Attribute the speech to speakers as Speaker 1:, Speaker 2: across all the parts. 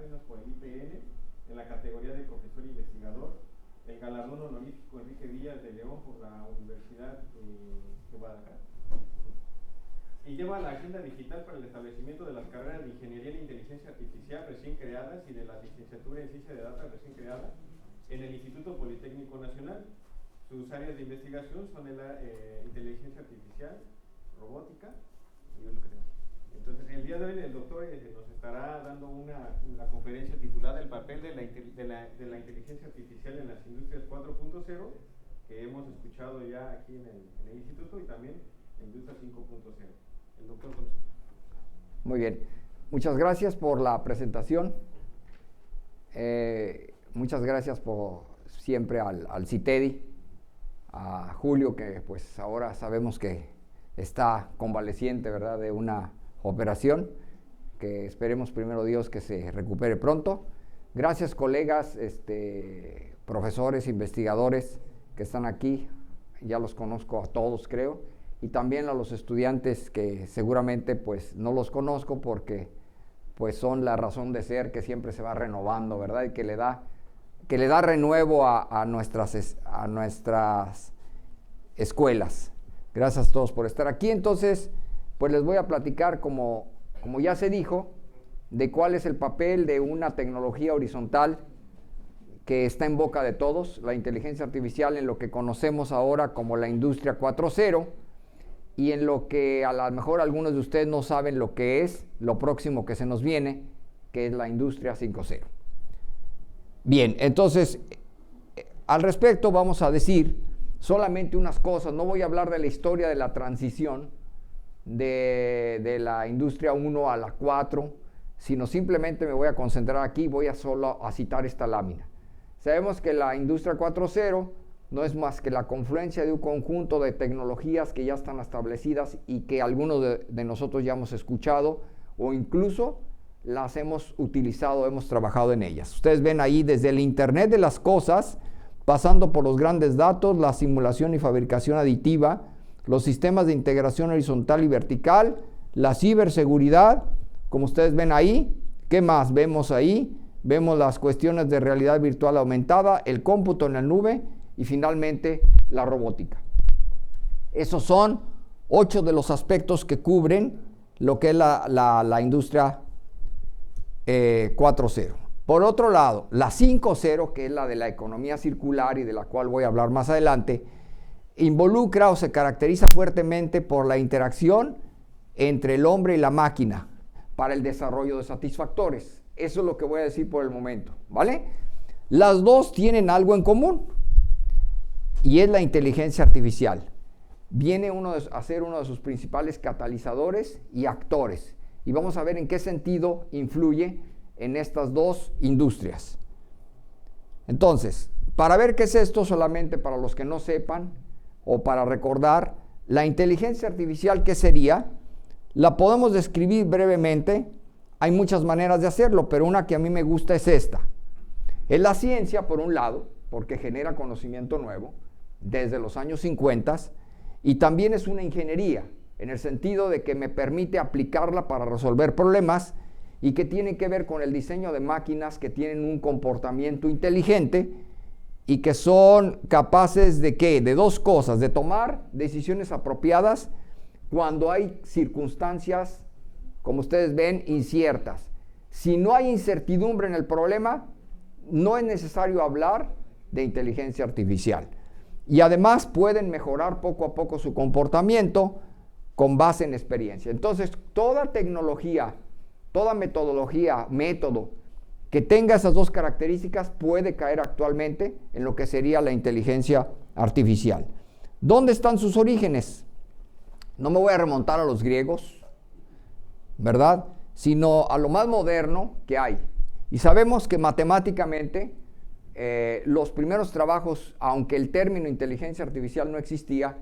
Speaker 1: Cárdenas por el IPN en la categoría de profesor investigador, el galardón honorífico Enrique Díaz de León por la Universidad de Guadalajara, y lleva la agenda digital para el establecimiento de las carreras de Ingeniería en Inteligencia Artificial recién creadas y de la licenciatura en Ciencia de Datos recién creada en el Instituto Politécnico Nacional. Sus áreas de investigación son la inteligencia artificial, robótica y es lo que tenemos. Entonces, el día de hoy el doctor nos estará dando una conferencia titulada El papel de la inteligencia artificial en las industrias 4.0, que hemos escuchado ya aquí en el instituto, y también en industria 5.0. El doctor con nosotros.
Speaker 2: Muy bien. Muchas gracias por la presentación. Muchas gracias por siempre al CITEDI, a Julio, que pues ahora sabemos que está convaleciente, ¿verdad?, de una operación, que esperemos primero Dios que se recupere pronto. Gracias, colegas, profesores, investigadores que están aquí, ya los conozco a todos, creo, y también a los estudiantes que seguramente pues no los conozco porque pues son la razón de ser que siempre se va renovando, ¿verdad?, y que le da renuevo a nuestras escuelas. Gracias a todos por estar aquí. Entonces, pues les voy a platicar, como ya se dijo, de cuál es el papel de una tecnología horizontal que está en boca de todos, la inteligencia artificial, en lo que conocemos ahora como la industria 4.0, y en lo que a lo mejor algunos de ustedes no saben lo que es lo próximo que se nos viene, que es la industria 5.0. Bien, entonces, al respecto vamos a decir solamente unas cosas. No voy a hablar de la historia de la transición de la industria 1 a la 4, sino simplemente me voy a concentrar aquí, voy a solo a citar esta lámina. Sabemos que la industria 4.0 no es más que la confluencia de un conjunto de tecnologías que ya están establecidas y que algunos de nosotros ya hemos escuchado o incluso las hemos utilizado, hemos trabajado en ellas. Ustedes ven ahí desde el Internet de las cosas, pasando por los grandes datos, la simulación y fabricación aditiva, los sistemas de integración horizontal y vertical, la ciberseguridad, como ustedes ven ahí. ¿Qué más vemos ahí? Vemos las cuestiones de realidad virtual aumentada, el cómputo en la nube y finalmente la robótica. Esos son 8 de los aspectos que cubren lo que es la industria 4.0. Por otro lado, la 5.0, que es la de la economía circular y de la cual voy a hablar más adelante, involucra o se caracteriza fuertemente por la interacción entre el hombre y la máquina para el desarrollo de satisfactores. Eso es lo que voy a decir por el momento, ¿vale? Las dos tienen algo en común y es la inteligencia artificial. Viene a ser uno de sus principales catalizadores y actores. Y vamos a ver en qué sentido influye en estas dos industrias. Entonces, para ver qué es esto, solamente para los que no sepan o para recordar, la inteligencia artificial, ¿qué sería? La podemos describir brevemente. Hay muchas maneras de hacerlo, pero una que a mí me gusta es esta. Es la ciencia, por un lado, porque genera conocimiento nuevo desde los años 50, y también es una ingeniería, en el sentido de que me permite aplicarla para resolver problemas y que tiene que ver con el diseño de máquinas que tienen un comportamiento inteligente y que son capaces de ¿qué? De dos cosas: de tomar decisiones apropiadas cuando hay circunstancias, como ustedes ven, inciertas. Si no hay incertidumbre en el problema, no es necesario hablar de inteligencia artificial. Y además pueden mejorar poco a poco su comportamiento con base en experiencia. Entonces, toda tecnología, toda metodología, método que tenga esas dos características puede caer actualmente en lo que sería la inteligencia artificial. ¿Dónde están sus orígenes? No me voy a remontar a los griegos, ¿verdad?, sino a lo más moderno que hay. Y sabemos que matemáticamente los primeros trabajos, aunque el término inteligencia artificial no existía,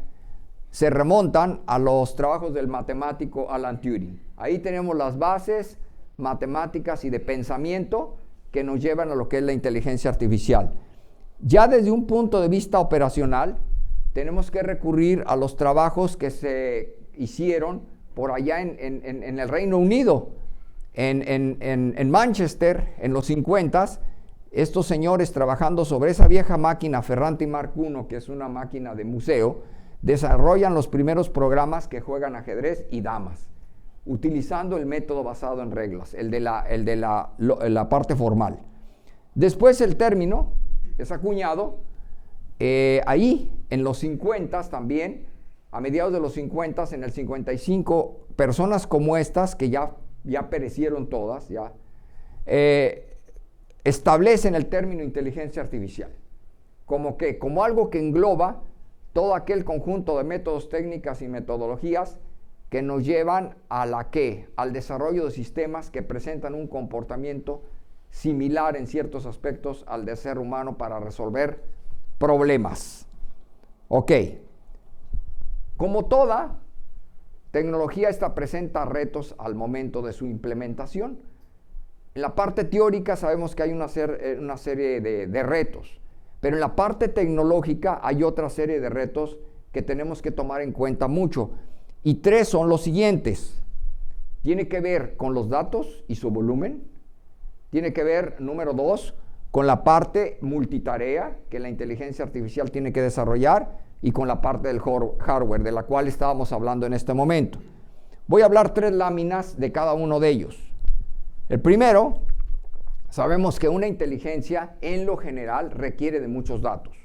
Speaker 2: se remontan a los trabajos del matemático Alan Turing. Ahí tenemos las bases matemáticas y de pensamiento que nos llevan a lo que es la inteligencia artificial. Ya desde un punto de vista operacional, tenemos que recurrir a los trabajos que se hicieron por allá en el Reino Unido, en Manchester, en los 50, estos señores trabajando sobre esa vieja máquina Ferranti Mark I, que es una máquina de museo, desarrollan los primeros programas que juegan ajedrez y damas, utilizando el método basado en reglas, el de la parte formal. Después el término es acuñado ahí en los 50 también, a mediados de los 50, en el 55, personas como estas, que ya perecieron todas, establecen el término inteligencia artificial, como algo que engloba todo aquel conjunto de métodos, técnicas y metodologías que nos llevan al desarrollo de sistemas que presentan un comportamiento similar en ciertos aspectos al del ser humano para resolver problemas. Ok. Como toda tecnología, esta presenta retos al momento de su implementación. En la parte teórica sabemos que hay una serie de retos, pero en la parte tecnológica hay otra serie de retos que tenemos que tomar en cuenta mucho. Y 3 son los siguientes. Tiene que ver con los datos y su volumen. Tiene que ver, número 2, con la parte multitarea que la inteligencia artificial tiene que desarrollar y con la parte del hardware, de la cual estábamos hablando en este momento. Voy a hablar 3 láminas de cada uno de ellos. El primero, sabemos que una inteligencia en lo general requiere de muchos datos.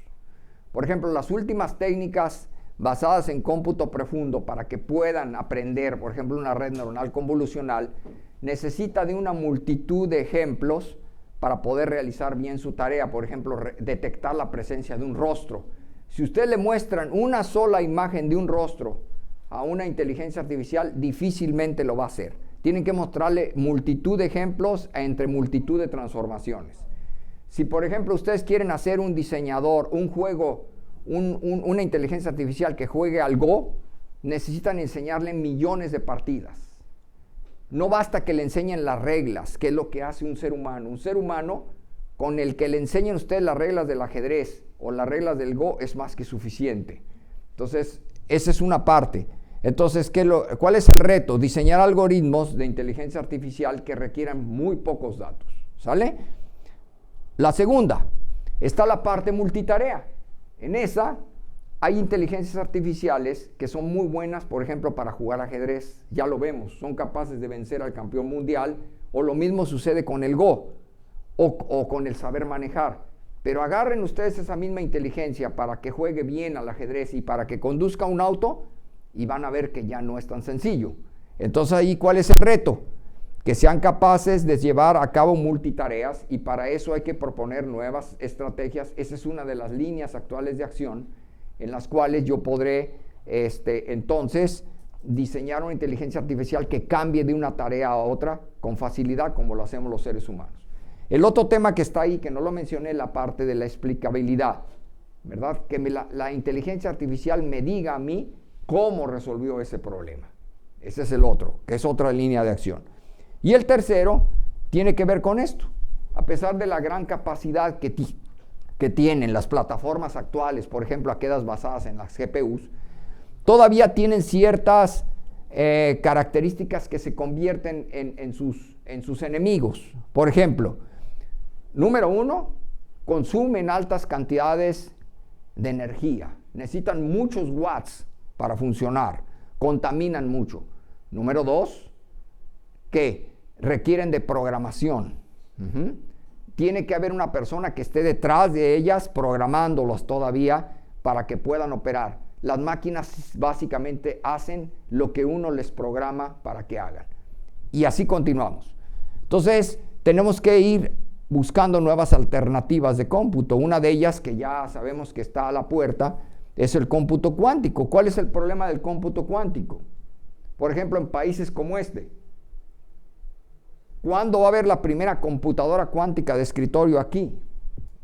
Speaker 2: Por ejemplo, las últimas técnicas basadas en cómputo profundo para que puedan aprender, por ejemplo, una red neuronal convolucional, necesita de una multitud de ejemplos para poder realizar bien su tarea. Por ejemplo, detectar la presencia de un rostro. Si usted le muestran una sola imagen de un rostro a una inteligencia artificial, difícilmente lo va a hacer. Tienen que mostrarle multitud de ejemplos entre multitud de transformaciones. Si, por ejemplo, ustedes quieren hacer un diseñador, un juego, una inteligencia artificial que juegue al Go, necesitan enseñarle millones de partidas. No basta que le enseñen las reglas, que es lo que hace un ser humano. Un ser humano con el que le enseñen ustedes las reglas del ajedrez o las reglas del Go es más que suficiente. Entonces, esa es una parte. Entonces, ¿cuál es el reto? Diseñar algoritmos de inteligencia artificial que requieran muy pocos datos. ¿Sale? La segunda, está la parte multitarea. En esa hay inteligencias artificiales que son muy buenas, por ejemplo, para jugar ajedrez. Ya lo vemos, son capaces de vencer al campeón mundial, o lo mismo sucede con el Go, o con el saber manejar. Pero agarren ustedes esa misma inteligencia para que juegue bien al ajedrez y para que conduzca un auto, y van a ver que ya no es tan sencillo. Entonces ahí, ¿cuál es el reto? Que sean capaces de llevar a cabo multitareas, y para eso hay que proponer nuevas estrategias. Esa es una de las líneas actuales de acción en las cuales yo podré entonces diseñar una inteligencia artificial que cambie de una tarea a otra con facilidad, como lo hacemos los seres humanos. El otro tema que está ahí, que no lo mencioné, la parte de la explicabilidad, ¿verdad? Que la inteligencia artificial me diga a mí cómo resolvió ese problema. Ese es el otro, que es otra línea de acción. Y el tercero tiene que ver con esto. A pesar de la gran capacidad que tienen las plataformas actuales, por ejemplo, aquellas basadas en las GPUs, todavía tienen ciertas características que se convierten en sus enemigos. Por ejemplo, número 1, consumen altas cantidades de energía. Necesitan muchos watts para funcionar. Contaminan mucho. Número 2, que requieren de programación. Tiene que haber una persona que esté detrás de ellas programándolos todavía para que puedan operar. Las máquinas básicamente hacen lo que uno les programa para que hagan. Y así continuamos. Entonces, tenemos que ir buscando nuevas alternativas de cómputo. Una de ellas, que ya sabemos que está a la puerta, es el cómputo cuántico. ¿Cuál es el problema del cómputo cuántico? Por ejemplo, en países como este. ¿Cuándo va a haber la primera computadora cuántica de escritorio aquí?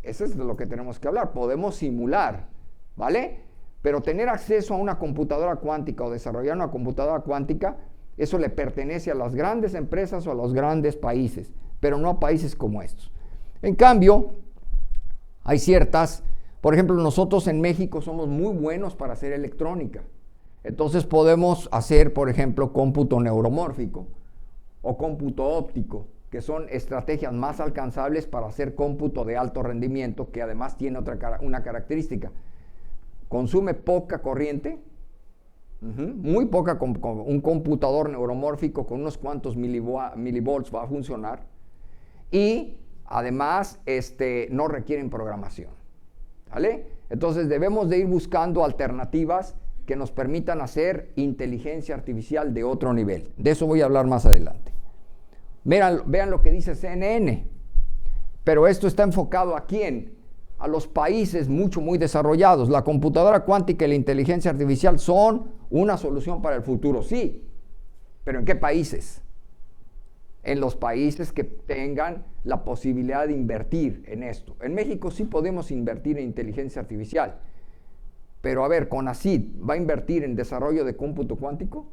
Speaker 2: Eso es de lo que tenemos que hablar. Podemos simular, ¿vale? Pero tener acceso a una computadora cuántica o desarrollar una computadora cuántica, eso le pertenece a las grandes empresas o a los grandes países, pero no a países como estos. En cambio, hay ciertas, por ejemplo, nosotros en México somos muy buenos para hacer electrónica. Entonces podemos hacer, por ejemplo, cómputo neuromórfico o cómputo óptico, que son estrategias más alcanzables para hacer cómputo de alto rendimiento, que además tiene una característica. Consume poca corriente, muy poca, un computador neuromórfico con unos cuantos milivolts va a funcionar, y además no requieren programación, ¿vale? Entonces debemos de ir buscando alternativas que nos permitan hacer inteligencia artificial de otro nivel. De eso voy a hablar más adelante. Vean lo que dice CNN, pero esto está enfocado ¿a quién? A los países muy desarrollados. La computadora cuántica y la inteligencia artificial son una solución para el futuro, sí, pero ¿en qué países? En los países que tengan la posibilidad de invertir en esto. En México sí podemos invertir en inteligencia artificial, pero a ver, CONACYT va a invertir en desarrollo de cómputo cuántico,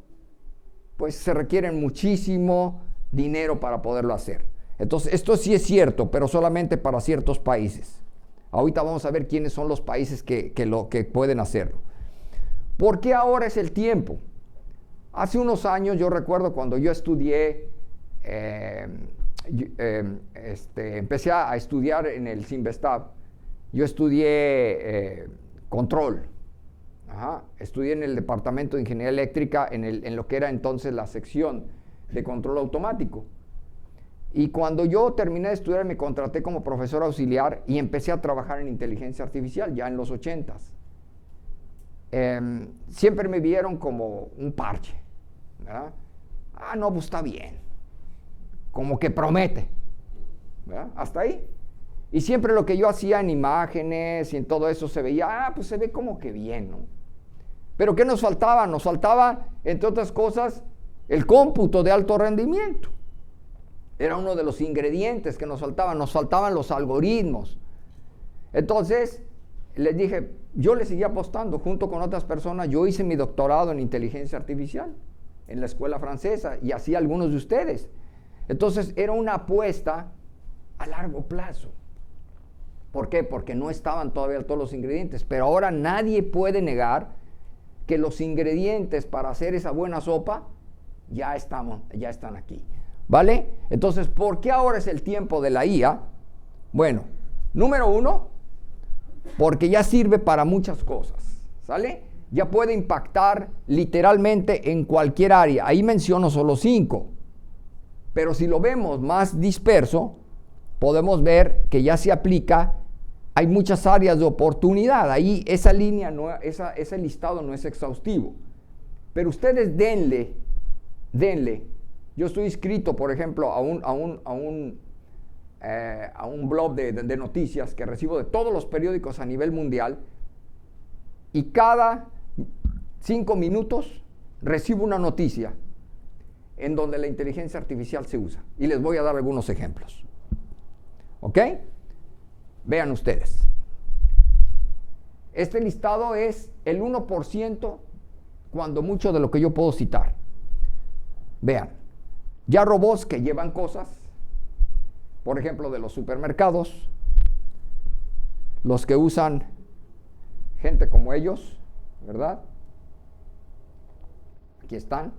Speaker 2: pues se requiere muchísimo dinero para poderlo hacer. Entonces, esto sí es cierto, pero solamente para ciertos países. Ahorita vamos a ver quiénes son los países que pueden hacerlo. ¿Por qué ahora es el tiempo? Hace unos años, yo recuerdo cuando yo estudié, empecé a estudiar en el CINVESTAB, yo estudié control. Estudié en el departamento de ingeniería eléctrica, en lo que era entonces la sección de control automático. Y cuando yo terminé de estudiar, me contraté como profesor auxiliar y empecé a trabajar en inteligencia artificial ya en los 80s. Siempre me vieron como un parche, ¿verdad? No, pues está bien, como que promete, ¿verdad? Hasta ahí. Y siempre lo que yo hacía en imágenes y en todo eso se veía, pues se ve como que bien, ¿no? Pero ¿qué nos faltaba? Nos faltaba, entre otras cosas, el cómputo de alto rendimiento. Era uno de los ingredientes que nos faltaban los algoritmos. Entonces, les dije, yo le seguí apostando junto con otras personas. Yo hice mi doctorado en inteligencia artificial en la escuela francesa y así algunos de ustedes. Entonces, era una apuesta a largo plazo. ¿Por qué? Porque no estaban todavía todos los ingredientes, pero ahora nadie puede negar que los ingredientes para hacer esa buena sopa ya están aquí, ¿vale? Entonces, ¿por qué ahora es el tiempo de la IA? Bueno, número uno, porque ya sirve para muchas cosas, ¿sale? Ya puede impactar literalmente en cualquier área. Ahí menciono solo 5, pero si lo vemos más disperso, podemos ver que ya se aplica, hay muchas áreas de oportunidad. Ahí esa línea, ese listado no es exhaustivo. Pero ustedes denle. Yo estoy inscrito, por ejemplo, a un blog de noticias que recibo de todos los periódicos a nivel mundial, y cada 5 minutos recibo una noticia en donde la inteligencia artificial se usa. Y les voy a dar algunos ejemplos. ¿Ok? Vean ustedes. Este listado es el 1%, cuando mucho, de lo que yo puedo citar. Vean, ya robots que llevan cosas, por ejemplo, de los supermercados, los que usan gente como ellos, ¿verdad? Aquí están,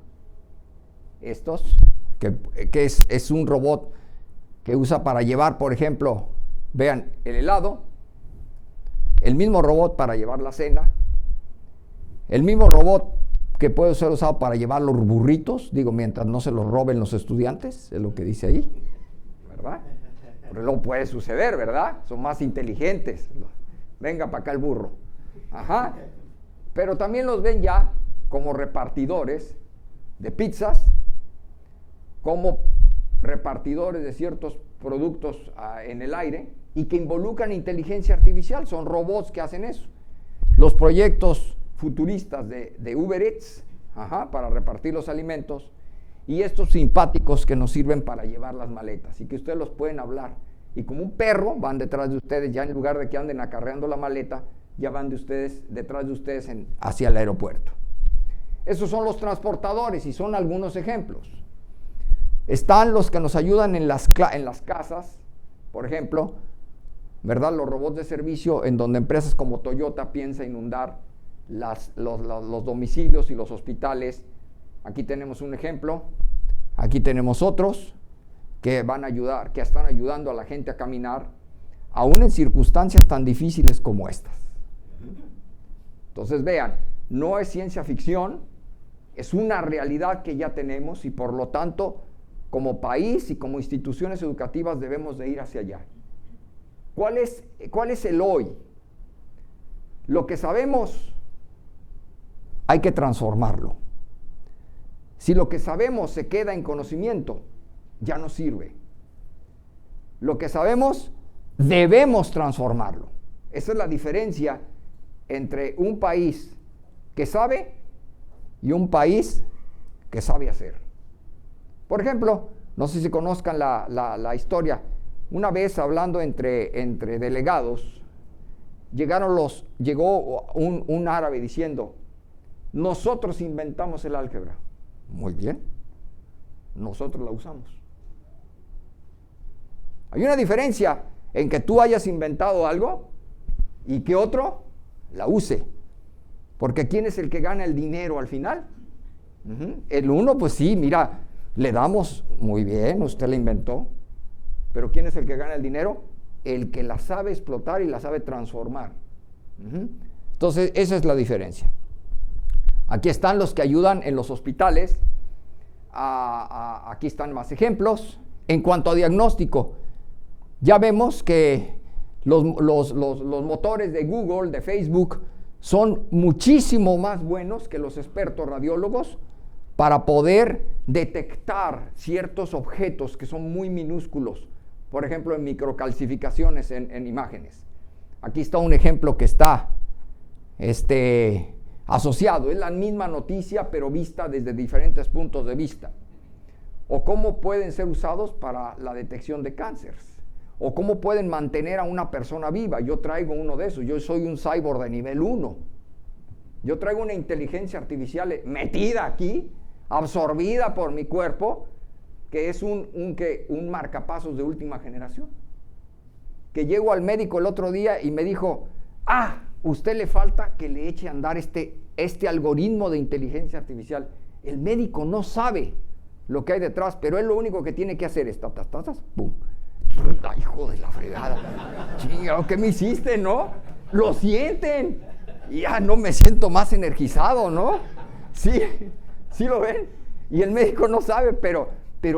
Speaker 2: estos, que es un robot que usa para llevar, por ejemplo, vean, el helado, el mismo robot para llevar la cena, el mismo robot que puede ser usado para llevar los burritos, digo, mientras no se los roben los estudiantes, es lo que dice ahí, ¿verdad? Pero luego puede suceder, ¿verdad? Son más inteligentes. Venga para acá el burro. Ajá. Pero también los ven ya como repartidores de pizzas, como repartidores de ciertos productos en el aire, y que involucran inteligencia artificial. Son robots que hacen eso. Los proyectos futuristas de Uber Eats, para repartir los alimentos, y estos simpáticos que nos sirven para llevar las maletas y que ustedes los pueden hablar, y como un perro van detrás de ustedes, ya en lugar de que anden acarreando la maleta, ya van detrás de ustedes hacia el aeropuerto. Esos son los transportadores y son algunos ejemplos. Están los que nos ayudan en las casas, por ejemplo, ¿verdad? Los robots de servicio, en donde empresas como Toyota piensa inundar los domicilios y los hospitales. Aquí tenemos un ejemplo. Aquí tenemos otros que van a ayudar, que están ayudando a la gente a caminar, aún en circunstancias tan difíciles como estas. Entonces vean, no es ciencia ficción, es una realidad que ya tenemos y por lo tanto, como país y como instituciones educativas debemos de ir hacia allá. ¿Cuál es el hoy? Lo que sabemos hay que transformarlo. Si lo que sabemos se queda en conocimiento, ya no sirve. Lo que sabemos, debemos transformarlo. Esa es la diferencia entre un país que sabe y un país que sabe hacer. Por ejemplo, no sé si conozcan la historia. Una vez hablando entre delegados, llegó un árabe diciendo, nosotros inventamos el álgebra. Muy bien, nosotros la usamos. Hay una diferencia en que tú hayas inventado algo y que otro la use. Porque ¿quién es el que gana el dinero al final? El uno, pues sí, mira, le damos, muy bien, usted la inventó. Pero ¿quién es el que gana el dinero? El que la sabe explotar y la sabe transformar. Entonces, esa es la diferencia. Aquí están los que ayudan en los hospitales. Aquí están más ejemplos. En cuanto a diagnóstico, ya vemos que los motores de Google, de Facebook, son muchísimo más buenos que los expertos radiólogos para poder detectar ciertos objetos que son muy minúsculos, por ejemplo, en microcalcificaciones en imágenes. Aquí está un ejemplo que está asociado, es la misma noticia pero vista desde diferentes puntos de vista. O cómo pueden ser usados para la detección de cánceres. O cómo pueden mantener a una persona viva. Yo traigo uno de esos, yo soy un cyborg de nivel 1. Yo traigo una inteligencia artificial metida aquí, absorbida por mi cuerpo, que es un marcapasos de última generación. Que llego al médico el otro día y me dijo, usted le falta que le eche a andar este algoritmo de inteligencia artificial. El médico no sabe lo que hay detrás, pero él lo único que tiene que hacer es ¡pum! ¡Ay, hijo de la fregada! Chingado, ¿qué me hiciste, no? Lo sienten. Y ya no me siento más energizado, ¿no? Sí lo ven. Y el médico no sabe, pero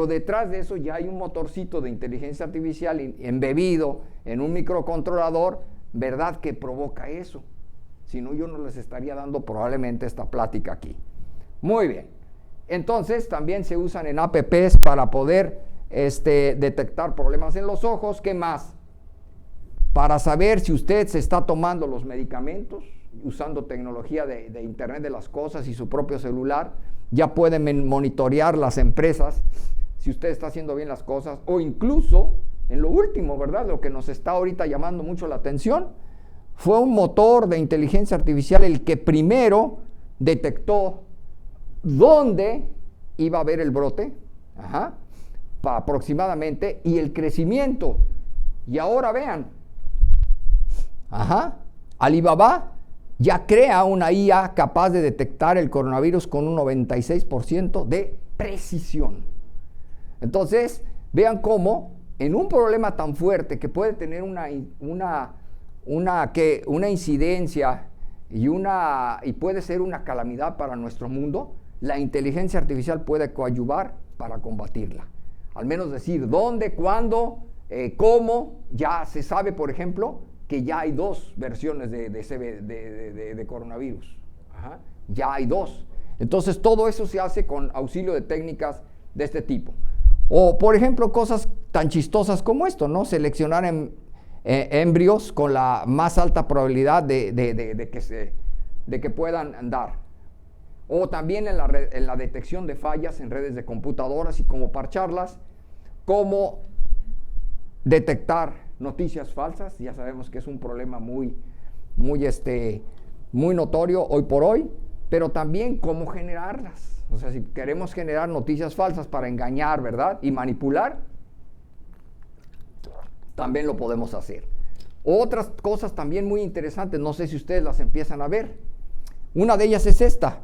Speaker 2: detrás de eso ya hay un motorcito de inteligencia artificial embebido en un microcontrolador, ¿verdad? Que provoca eso. Si no, yo no les estaría dando probablemente esta plática aquí. Muy bien. Entonces, también se usan en apps para poder detectar problemas en los ojos. ¿Qué más? Para saber si usted se está tomando los medicamentos, usando tecnología de Internet de las Cosas y su propio celular, ya pueden monitorear las empresas si usted está haciendo bien las cosas, o incluso, en lo último, ¿verdad? Lo que nos está ahorita llamando mucho la atención, fue un motor de inteligencia artificial el que primero detectó dónde iba a haber el brote, aproximadamente, y el crecimiento. Y ahora vean, Alibaba ya crea una IA capaz de detectar el coronavirus con un 96% de precisión. Entonces, vean cómo en un problema tan fuerte que puede tener una incidencia y puede ser una calamidad para nuestro mundo, la inteligencia artificial puede coadyuvar para combatirla. Al menos decir dónde, cuándo, cómo. Ya se sabe, por ejemplo, que ya hay 2 versiones de coronavirus. Ya hay 2. Entonces, todo eso se hace con auxilio de técnicas de este tipo. O, por ejemplo, cosas tan chistosas como esto, ¿no? Seleccionar embrios con la más alta probabilidad de que puedan andar. O también en la detección de fallas en redes de computadoras y cómo parcharlas, cómo detectar noticias falsas. Ya sabemos que es un problema muy notorio hoy por hoy, pero también cómo generarlas. O sea, si queremos generar noticias falsas para engañar, ¿verdad? Y manipular, también lo podemos hacer. Otras cosas también muy interesantes, no sé si ustedes las empiezan a ver. Una de ellas es esta.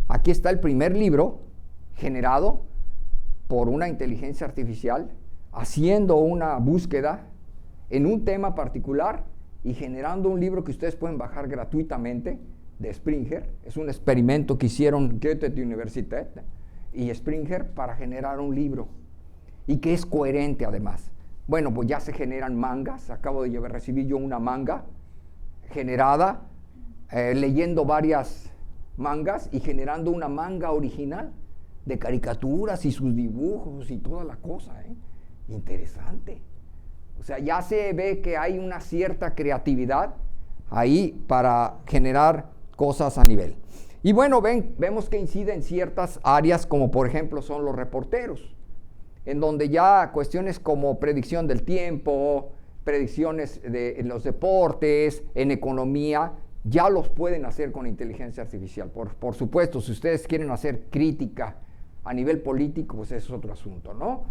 Speaker 2: Aquí está el primer libro generado por una inteligencia artificial, haciendo una búsqueda en un tema particular y generando un libro que ustedes pueden bajar gratuitamente de Springer. Es un experimento que hicieron Goethe Universität y Springer para generar un libro y que es coherente además. Bueno, pues ya se generan mangas. Acabo de recibir yo una manga generada, leyendo varias mangas y generando una manga original de caricaturas y sus dibujos y toda la cosa, Interesante. O sea, ya se ve que hay una cierta creatividad ahí para generar cosas a nivel. Y bueno, vemos que incide en ciertas áreas, como por ejemplo son los reporteros, en donde ya cuestiones como predicción del tiempo, predicciones en los deportes, en economía, ya los pueden hacer con inteligencia artificial. Por supuesto, si ustedes quieren hacer crítica a nivel político, pues eso es otro asunto, ¿no?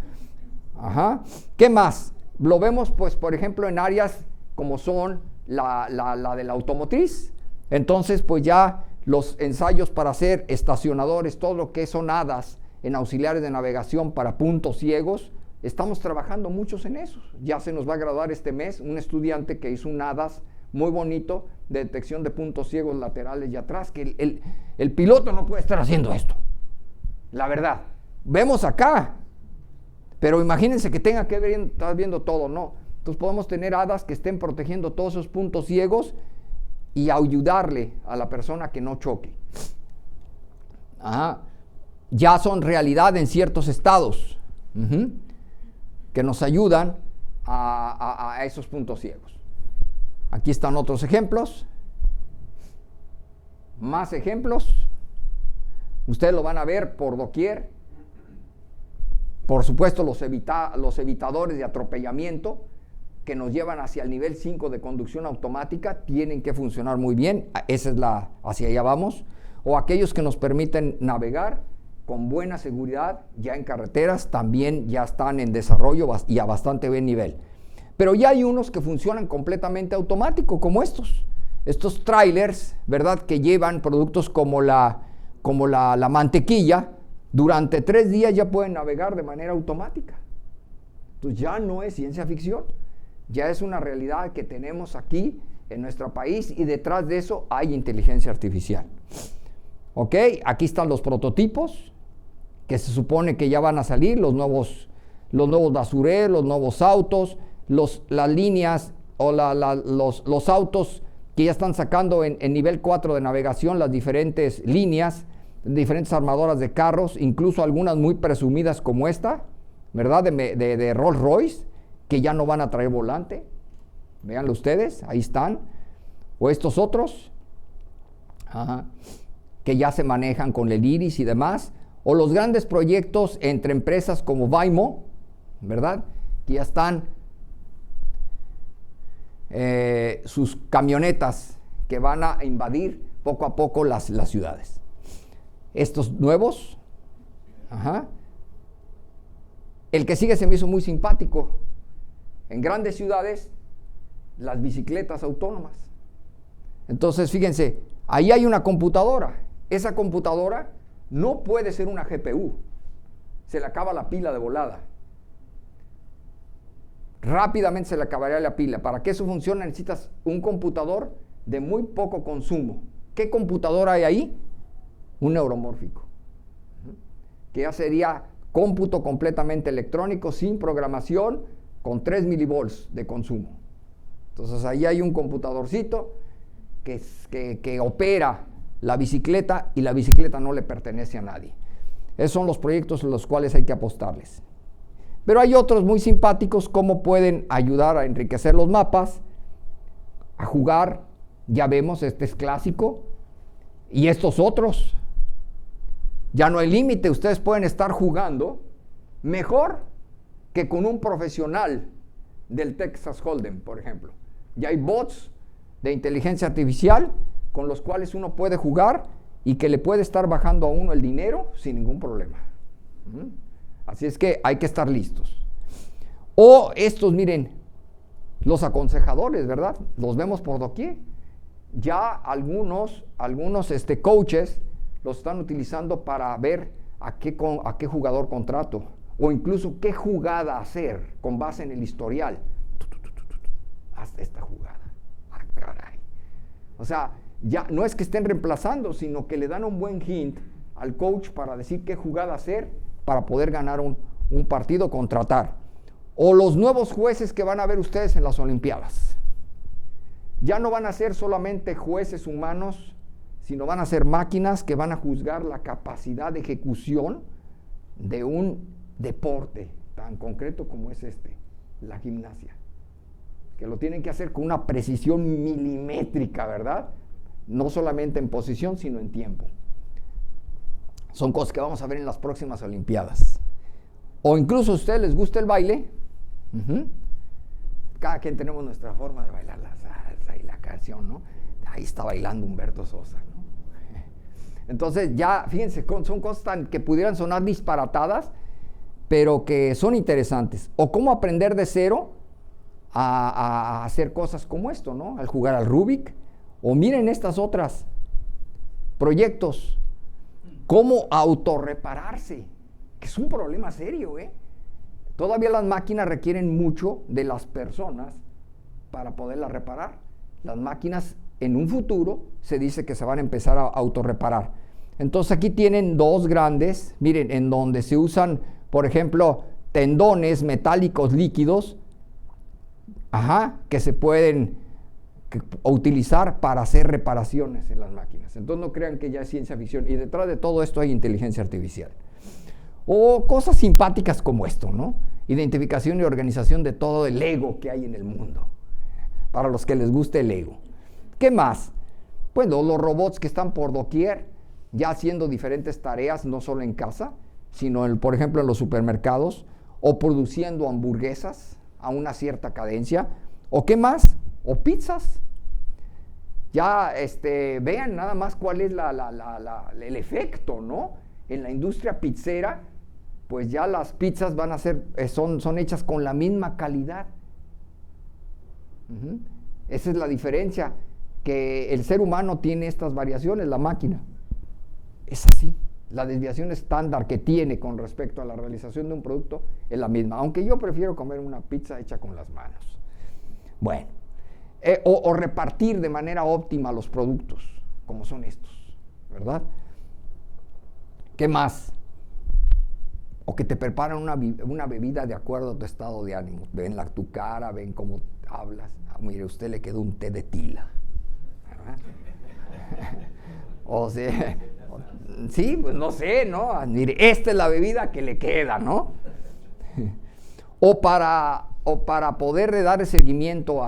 Speaker 2: Ajá. ¿Qué más? Lo vemos, pues, por ejemplo, en áreas como son la de la automotriz. Entonces, pues ya los ensayos para hacer estacionadores, todo lo que son hadas en auxiliares de navegación para puntos ciegos, estamos trabajando muchos en eso. Ya se nos va a graduar este mes un estudiante que hizo un hadas muy bonito de detección de puntos ciegos laterales y atrás, que el piloto no puede estar haciendo esto. La verdad. Vemos acá, pero imagínense que tenga que estar viendo todo, no. Entonces podemos tener hadas que estén protegiendo todos esos puntos ciegos y ayudarle a la persona que no choque. Ajá. Ya son realidad en ciertos estados que nos ayudan a esos puntos ciegos. Aquí están otros ejemplos. Más ejemplos. Ustedes lo van a ver por doquier. Por supuesto, los evitadores de atropellamiento que nos llevan hacia el nivel 5 de conducción automática tienen que funcionar muy bien. Hacia allá vamos. O aquellos que nos permiten navegar con buena seguridad ya en carreteras también ya están en desarrollo y a bastante buen nivel. Pero ya hay unos que funcionan completamente automático, como estos trailers, ¿verdad? Que llevan productos como la mantequilla. Durante 3 días ya pueden navegar de manera automática. Entonces ya no es ciencia ficción, ya es una realidad que tenemos aquí en nuestro país y detrás de eso hay inteligencia artificial. Ok, aquí están los prototipos que se supone que ya van a salir, los nuevos basureros, los nuevos autos, las líneas o los autos que ya están sacando en nivel 4 de navegación, las diferentes líneas, diferentes armadoras de carros, incluso algunas muy presumidas como esta, ¿verdad? De Rolls Royce, que ya no van a traer volante. Véanlo ustedes, ahí están. O estos otros, que ya se manejan con el iris y demás. O los grandes proyectos entre empresas como Waymo, ¿verdad? Que ya están sus camionetas que van a invadir poco a poco las ciudades. Estos nuevos, el que sigue se me hizo muy simpático. En grandes ciudades, las bicicletas autónomas. Entonces, fíjense, ahí hay una computadora. Esa computadora no puede ser una GPU. Se le acaba la pila de volada. Rápidamente se le acabaría la pila. Para que eso funcione necesitas un computador de muy poco consumo. ¿Qué computadora hay ahí? Un neuromórfico, que ya sería cómputo completamente electrónico, sin programación, con 3 milivolts de consumo. Entonces ahí hay un computadorcito que opera la bicicleta y la bicicleta no le pertenece a nadie. Esos son los proyectos en los cuales hay que apostarles. Pero hay otros muy simpáticos, como pueden ayudar a enriquecer los mapas, a jugar, ya vemos, este es clásico, y estos otros. Ya no hay límite, ustedes pueden estar jugando mejor que con un profesional del Texas Hold'em, por ejemplo. Ya hay bots de inteligencia artificial con los cuales uno puede jugar y que le puede estar bajando a uno el dinero sin ningún problema. Así es que hay que estar listos. O estos, miren, los aconsejadores, ¿verdad? Los vemos por doquier. Ya algunos coaches los están utilizando para ver a qué jugador contrato, o incluso qué jugada hacer con base en el historial. Haz esta jugada. Ah, caray. O sea, ya no es que estén reemplazando, sino que le dan un buen hint al coach para decir qué jugada hacer para poder ganar un partido, contratar. O los nuevos jueces que van a ver ustedes en las Olimpiadas. Ya no van a ser solamente jueces humanos, sino van a ser máquinas que van a juzgar la capacidad de ejecución de un deporte tan concreto como es la gimnasia. Que lo tienen que hacer con una precisión milimétrica, ¿verdad? No solamente en posición, sino en tiempo. Son cosas que vamos a ver en las próximas Olimpiadas. O incluso a ustedes les gusta el baile. Cada quien tenemos nuestra forma de bailar la salsa y la canción, ¿no? Ahí está bailando Humberto Sosa, ¿no? Entonces ya, fíjense, son cosas que pudieran sonar disparatadas, pero que son interesantes. O cómo aprender de cero a hacer cosas como esto, ¿no? Al jugar al Rubik. O miren estas otras proyectos. Cómo autorrepararse, que es un problema serio, ¿eh? Todavía las máquinas requieren mucho de las personas para poderlas reparar. Las máquinas en un futuro se dice que se van a empezar a autorreparar. Entonces aquí tienen dos grandes, miren, en donde se usan, por ejemplo, tendones metálicos líquidos, que se pueden utilizar para hacer reparaciones en las máquinas. Entonces no crean que ya es ciencia ficción. Y detrás de todo esto hay inteligencia artificial. O cosas simpáticas como esto, ¿no? Identificación y organización de todo el ego que hay en el mundo. Para los que les guste el ego. ¿Qué más? Pues los robots que están por doquier, ya haciendo diferentes tareas, no solo en casa, sino, por ejemplo, en los supermercados, o produciendo hamburguesas a una cierta cadencia. ¿O qué más? O pizzas. Ya vean nada más cuál es el efecto, ¿no? En la industria pizzera, pues ya las pizzas van a ser, son hechas con la misma calidad. Esa es la diferencia, que el ser humano tiene estas variaciones, la máquina es así. La desviación estándar que tiene con respecto a la realización de un producto es la misma, aunque yo prefiero comer una pizza hecha con las manos. Bueno, o repartir de manera óptima los productos, como son estos, ¿verdad? ¿Qué más? O que te preparan una bebida de acuerdo a tu estado de ánimo. Ven tu cara, ven cómo hablas. Mire, a usted le quedó un té de tila, ¿verdad? O sea, sí, pues no sé, ¿no? Mire, esta es la bebida que le queda, ¿no? O para poder dar seguimiento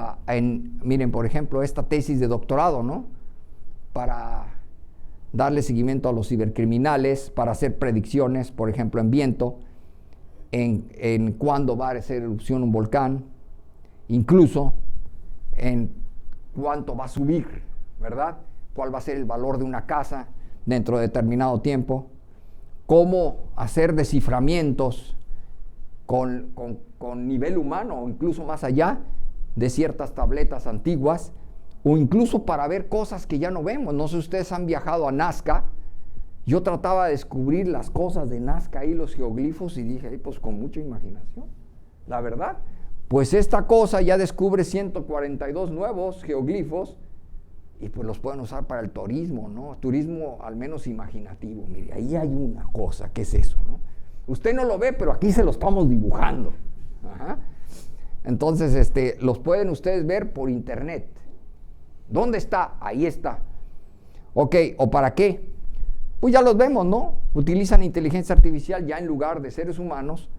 Speaker 2: miren, por ejemplo, esta tesis de doctorado, ¿no? Para darle seguimiento a los cibercriminales, para hacer predicciones, por ejemplo, en viento, en cuándo va a hacer erupción un volcán, incluso en cuánto va a subir, ¿verdad? Cuál va a ser el valor de una casa dentro de determinado tiempo, cómo hacer desciframientos con nivel humano o incluso más allá de ciertas tabletas antiguas, o incluso para ver cosas que ya no vemos. No sé si ustedes han viajado a Nazca. Yo trataba de descubrir las cosas de Nazca y los geoglifos y dije, pues con mucha imaginación, la verdad. Pues esta cosa ya descubre 142 nuevos geoglifos y pues los pueden usar para el turismo, ¿no? Turismo al menos imaginativo. Mire, ahí hay una cosa, ¿qué es eso, no? Usted no lo ve, pero aquí se lo estamos dibujando. Entonces, los pueden ustedes ver por internet. ¿Dónde está? Ahí está. Ok, ¿o para qué? Pues ya los vemos, ¿no? Utilizan inteligencia artificial ya en lugar de seres humanos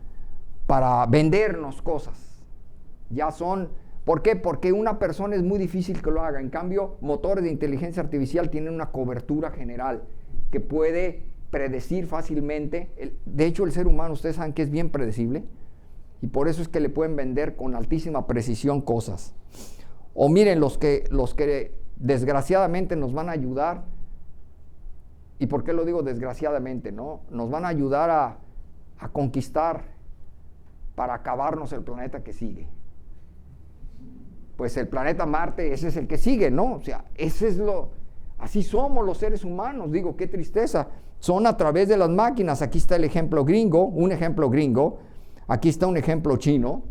Speaker 2: para vendernos cosas. Ya son... ¿Por qué? Porque una persona es muy difícil que lo haga. En cambio, motores de inteligencia artificial tienen una cobertura general que puede predecir fácilmente. De hecho, el ser humano, ustedes saben que es bien predecible y por eso es que le pueden vender con altísima precisión cosas. O miren, los que desgraciadamente nos van a ayudar, ¿y por qué lo digo desgraciadamente? ¿No? Nos van a ayudar a conquistar para acabarnos el planeta que sigue. Pues el planeta Marte, ese es el que sigue, ¿no? O sea, ese es Así somos los seres humanos, digo, qué tristeza. Son a través de las máquinas. Aquí está el ejemplo gringo, un ejemplo gringo. Aquí está un ejemplo chino.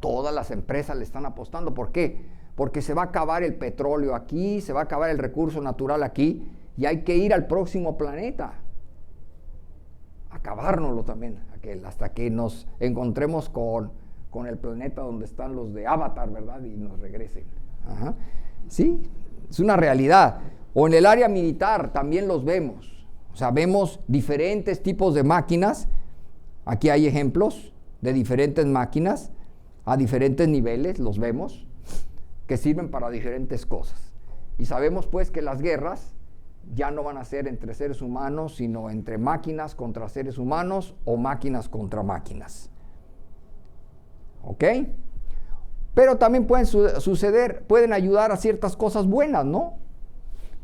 Speaker 2: Todas las empresas le están apostando. ¿Por qué? Porque se va a acabar el petróleo aquí, se va a acabar el recurso natural aquí, y hay que ir al próximo planeta. Acabárnoslo también, hasta que nos encontremos con el planeta donde están los de Avatar, ¿verdad? Y nos regresen. Ajá. Sí, es una realidad. O en el área militar también los vemos. O sea, vemos diferentes tipos de máquinas. Aquí hay ejemplos de diferentes máquinas a diferentes niveles, los vemos, que sirven para diferentes cosas. Y sabemos pues que las guerras ya no van a ser entre seres humanos, sino entre máquinas contra seres humanos o máquinas contra máquinas. ¿Ok? Pero también pueden ayudar a ciertas cosas buenas, ¿no?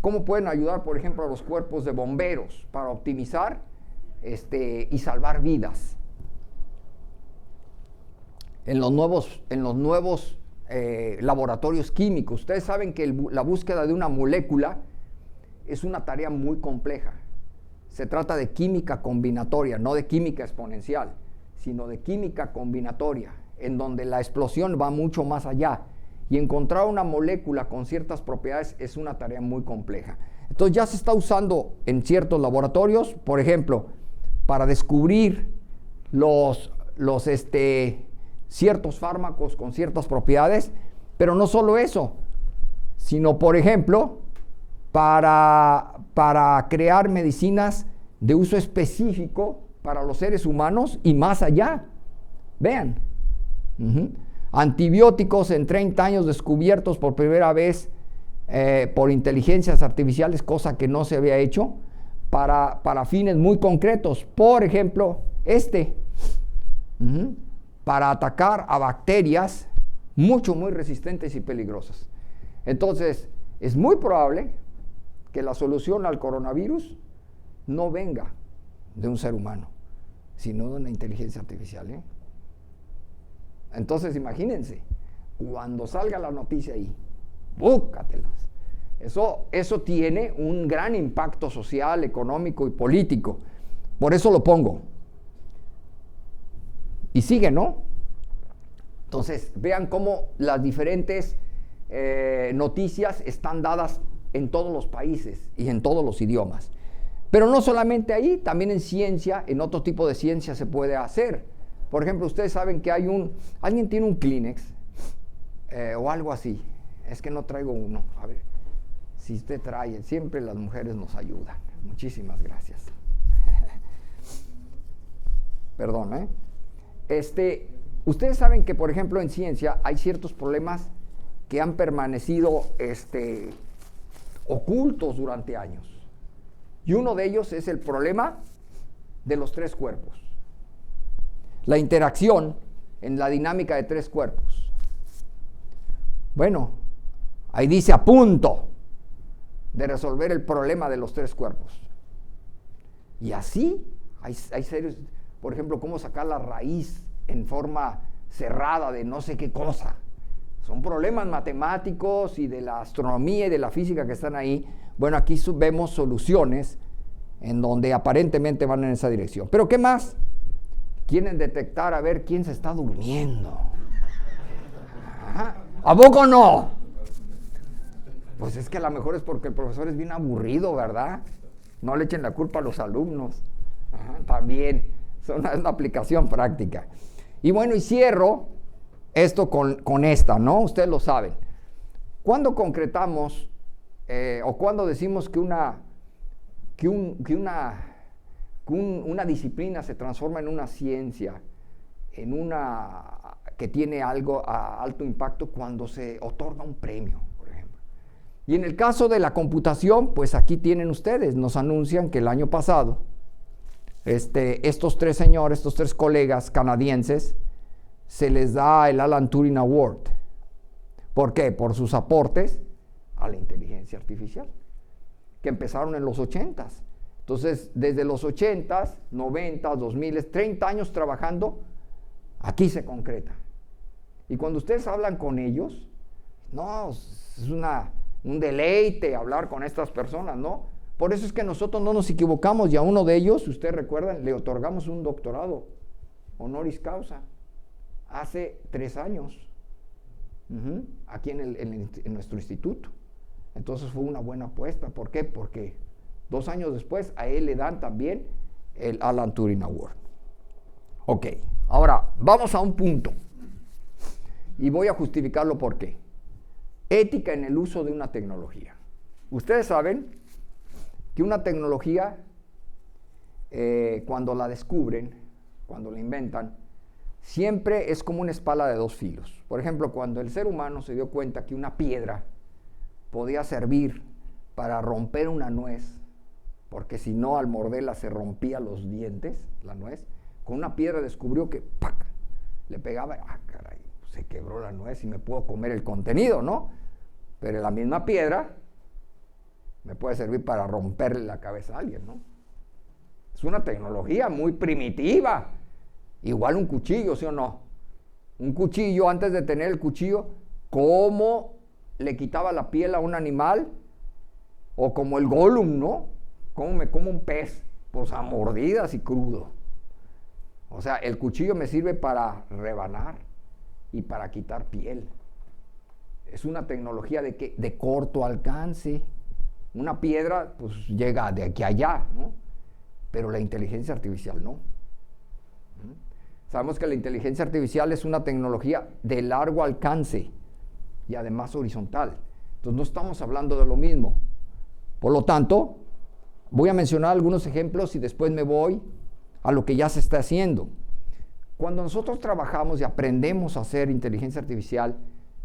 Speaker 2: ¿Cómo pueden ayudar, por ejemplo, a los cuerpos de bomberos para optimizar y salvar vidas? En los nuevos laboratorios químicos. Ustedes saben que la búsqueda de una molécula es una tarea muy compleja. Se trata de química combinatoria, no de química exponencial, sino de química combinatoria, en donde la explosión va mucho más allá. Y encontrar una molécula con ciertas propiedades es una tarea muy compleja. Entonces ya se está usando en ciertos laboratorios, por ejemplo, para descubrir ciertos fármacos con ciertas propiedades, pero no solo eso, sino, por ejemplo, para crear medicinas de uso específico para los seres humanos y más allá. Vean. Antibióticos en 30 años descubiertos por primera vez por inteligencias artificiales, cosa que no se había hecho, para fines muy concretos. Por ejemplo, para atacar a bacterias muy resistentes y peligrosas. Entonces, es muy probable que la solución al coronavirus no venga de un ser humano, sino de una inteligencia artificial, ¿eh? Entonces, imagínense, cuando salga la noticia ahí, búscatelas. Eso tiene un gran impacto social, económico y político. Por eso lo pongo. Y sigue, ¿no? Entonces, vean cómo las diferentes noticias están dadas en todos los países y en todos los idiomas. Pero no solamente ahí, también en ciencia, en otro tipo de ciencia se puede hacer. Por ejemplo, ustedes saben que alguien tiene un Kleenex o algo así. Es que no traigo uno. A ver, si usted trae, siempre las mujeres nos ayudan. Muchísimas gracias. Perdón, ¿eh? Ustedes saben que, por ejemplo, en ciencia hay ciertos problemas que han permanecido ocultos durante años. Y uno de ellos es el problema de los tres cuerpos. La interacción en la dinámica de tres cuerpos. Bueno, ahí dice a punto de resolver el problema de los tres cuerpos. Y así hay series, por ejemplo, cómo sacar la raíz en forma cerrada de no sé qué cosa. Son problemas matemáticos y de la astronomía y de la física que están ahí. Bueno, aquí vemos soluciones en donde aparentemente van en esa dirección. Pero ¿qué más? Quieren detectar a ver quién se está durmiendo. ¿A poco no? Pues es que a lo mejor es porque el profesor es bien aburrido, ¿verdad? No le echen la culpa a los alumnos. También es una aplicación práctica. Y bueno, y cierro esto con esta, ¿no? Ustedes lo saben. ¿Cuándo concretamos o cuándo decimos que una disciplina se transforma en una ciencia, que tiene algo a alto impacto? Cuando se otorga un premio, por ejemplo. Y en el caso de la computación, pues aquí tienen ustedes, nos anuncian que el año pasado, estos tres señores, estos tres colegas canadienses, se les da el Alan Turing Award. ¿Por qué? Por sus aportes a la inteligencia artificial, que empezaron en los 80s. Entonces, desde los 80s, 90s, 2000s, 30 años trabajando, aquí se concreta. Y cuando ustedes hablan con ellos, no, es una un deleite hablar con estas personas, ¿no? Por eso es que nosotros no nos equivocamos y a uno de ellos, si ustedes recuerdan, le otorgamos un doctorado honoris causa hace 3 años, aquí en nuestro instituto. Entonces fue una buena apuesta. ¿Por qué? Porque 2 años después a él le dan también el Alan Turing Award. Ok, ahora vamos a un punto y voy a justificarlo por qué. Ética en el uso de una tecnología. Ustedes saben que una tecnología, cuando la descubren, cuando la inventan, siempre es como una espada de 2 filos. Por ejemplo, cuando el ser humano se dio cuenta que una piedra podía servir para romper una nuez, porque si no al morderla se rompía los dientes, la nuez, con una piedra descubrió que ¡pac!, le pegaba, caray, se quebró la nuez y me puedo comer el contenido, ¿no? Pero la misma piedra me puede servir para romperle la cabeza a alguien, ¿no? Es una tecnología muy primitiva. Igual un cuchillo, ¿sí o no? Un cuchillo, antes de tener el cuchillo, ¿cómo le quitaba la piel a un animal? O como el Gollum, ¿no? ¿Cómo me como un pez? Pues a mordidas y crudo. O sea, el cuchillo me sirve para rebanar y para quitar piel. Es una tecnología de corto alcance. Una piedra, pues llega de aquí a allá, ¿no? Pero la inteligencia artificial no. Sabemos que la inteligencia artificial es una tecnología de largo alcance y además horizontal. Entonces no estamos hablando de lo mismo. Por lo tanto, voy a mencionar algunos ejemplos y después me voy a lo que ya se está haciendo. Cuando nosotros trabajamos y aprendemos a hacer inteligencia artificial,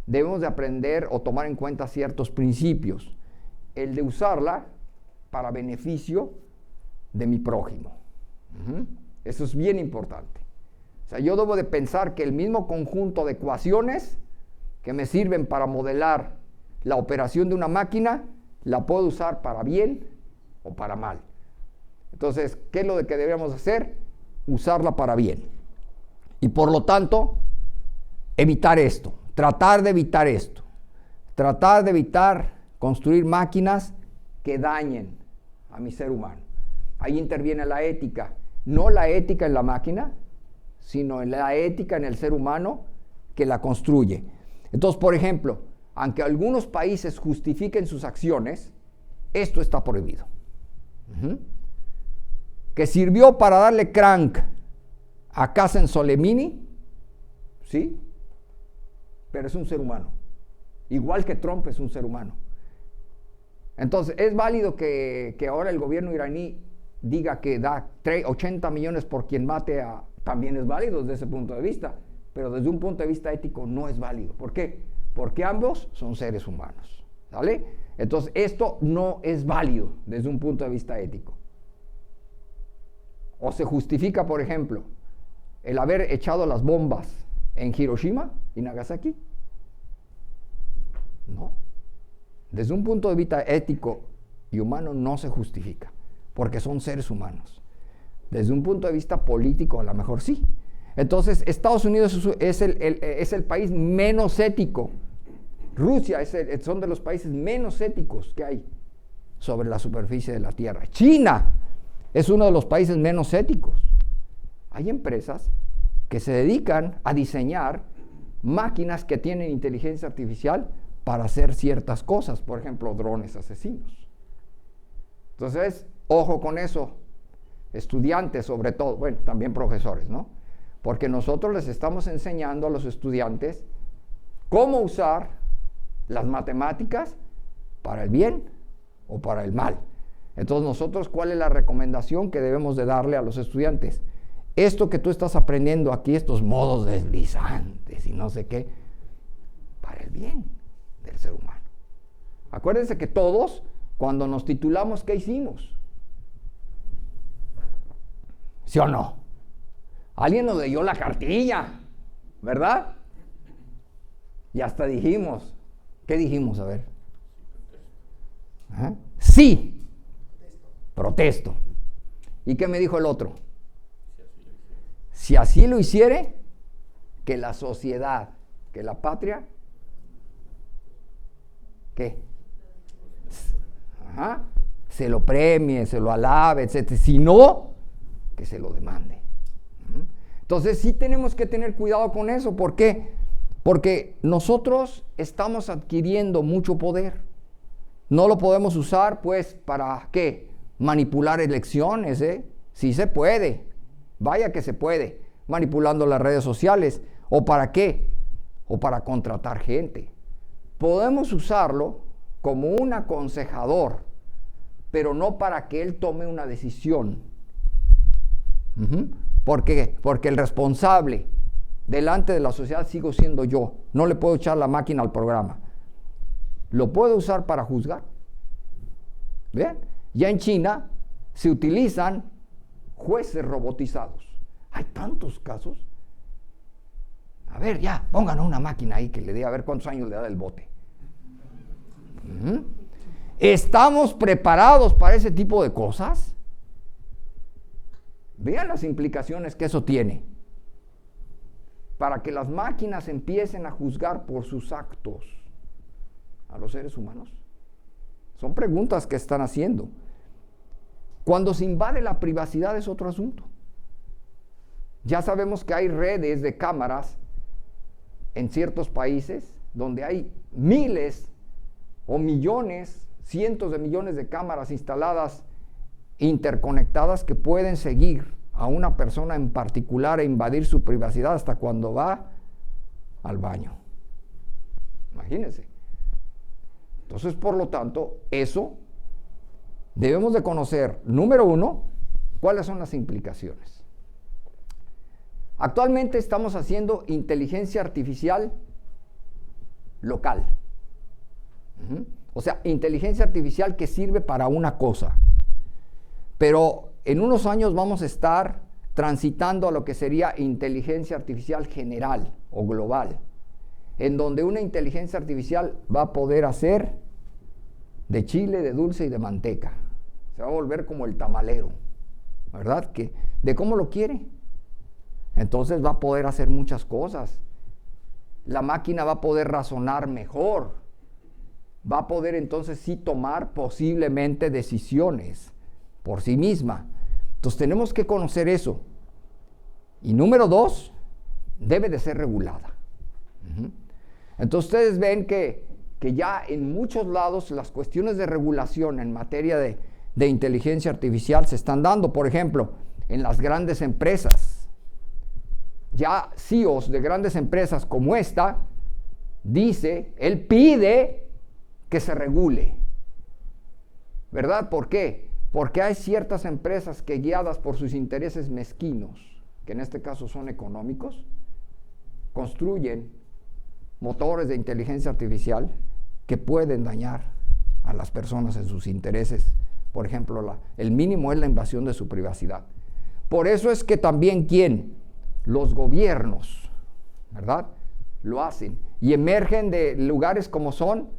Speaker 2: debemos de aprender o tomar en cuenta ciertos principios. El de usarla para beneficio de mi prójimo. Eso es bien importante. O sea, yo debo de pensar que el mismo conjunto de ecuaciones que me sirven para modelar la operación de una máquina, la puedo usar para bien o para mal. Entonces, ¿qué es lo que deberíamos hacer? Usarla para bien. Y por lo tanto, evitar esto. Tratar de evitar esto. Tratar de evitar construir máquinas que dañen a mi ser humano. Ahí interviene la ética. No la ética en la máquina, sino en la ética en el ser humano que la construye. Entonces, por ejemplo, aunque algunos países justifiquen sus acciones, esto está prohibido. Que sirvió para darle crank a Qasem Soleimani, ¿sí? Pero es un ser humano. Igual que Trump es un ser humano. Entonces, ¿es válido que ahora el gobierno iraní diga que da 80 millones por quien mate a... También es válido desde ese punto de vista, pero desde un punto de vista ético no es válido. ¿Por qué? Porque ambos son seres humanos, ¿vale? Entonces, esto no es válido desde un punto de vista ético. O se justifica, por ejemplo, el haber echado las bombas en Hiroshima y Nagasaki. No. Desde un punto de vista ético y humano no se justifica, porque son seres humanos. Desde un punto de vista político, a lo mejor sí. Entonces, Estados Unidos es el país menos ético. Rusia son de los países menos éticos que hay sobre la superficie de la Tierra. China es uno de los países menos éticos. Hay empresas que se dedican a diseñar máquinas que tienen inteligencia artificial para hacer ciertas cosas, por ejemplo, drones asesinos. Entonces, ojo con eso, estudiantes sobre todo, bueno, también profesores, ¿no? Porque nosotros les estamos enseñando a los estudiantes cómo usar las matemáticas para el bien o para el mal. Entonces, nosotros, ¿cuál es la recomendación que debemos de darle a los estudiantes? Esto que tú estás aprendiendo aquí, estos modos deslizantes y no sé qué, para el bien del ser humano. Acuérdense que todos, cuando nos titulamos, ¿qué hicimos? ¿Sí o no? Alguien nos leyó la cartilla, ¿verdad? Y hasta dijimos, ¿qué dijimos? A ver. ¿Ah? Sí, protesto. ¿Y qué me dijo el otro? Si así lo hiciere, que la sociedad, que la patria, ¿qué? Ajá. Se lo premie, se lo alabe, etc. Si no, que se lo demande. Entonces sí tenemos que tener cuidado con eso. ¿Por qué? Porque nosotros estamos adquiriendo mucho poder. No lo podemos usar, pues, ¿para qué? Manipular elecciones, ¿eh? Sí se puede. Vaya que se puede. Manipulando las redes sociales. ¿O para qué? O para contratar gente. Podemos usarlo como un aconsejador, pero no para que él tome una decisión. ¿Por qué? Porque el responsable delante de la sociedad sigo siendo yo. No le puedo echar la máquina al programa. Lo puedo usar para juzgar. ¿Bien? Ya en China se utilizan jueces robotizados. Hay tantos casos. A ver, ya, pongan una máquina ahí que le diga a ver cuántos años le da el bote. ¿Estamos preparados para ese tipo de cosas? Vean las implicaciones que eso tiene. Para que las máquinas empiecen a juzgar por sus actos a los seres humanos. Son preguntas que están haciendo. Cuando se invade la privacidad es otro asunto. Ya sabemos que hay redes de cámaras en ciertos países donde hay miles o millones, cientos de millones de cámaras instaladas, interconectadas, que pueden seguir a una persona en particular e invadir su privacidad hasta cuando va al baño. Imagínense. Entonces, por lo tanto, eso debemos de conocer, número uno, cuáles son las implicaciones. Actualmente estamos haciendo inteligencia artificial local. O sea, inteligencia artificial que sirve para una cosa. Pero en unos años vamos a estar transitando a lo que sería inteligencia artificial general o global, en donde una inteligencia artificial va a poder hacer de chile, de dulce y de manteca. Se va a volver como el tamalero, ¿verdad? Que de cómo lo quiere. Entonces va a poder hacer muchas cosas. La máquina va a poder razonar mejor. Va a poder entonces sí tomar posiblemente decisiones por sí misma. Entonces tenemos que conocer eso. Y número dos, debe de ser regulada. Entonces ustedes ven que ya en muchos lados las cuestiones de regulación en materia de inteligencia artificial se están dando. Por ejemplo, en las grandes empresas. Ya CEOs de grandes empresas como esta, él pide que se regule. ¿Verdad? ¿Por qué? Porque hay ciertas empresas que, guiadas por sus intereses mezquinos, que en este caso son económicos, construyen motores de inteligencia artificial que pueden dañar a las personas en sus intereses. Por ejemplo, el mínimo es la invasión de su privacidad. Por eso es que también los gobiernos, ¿verdad?, lo hacen y emergen de lugares como son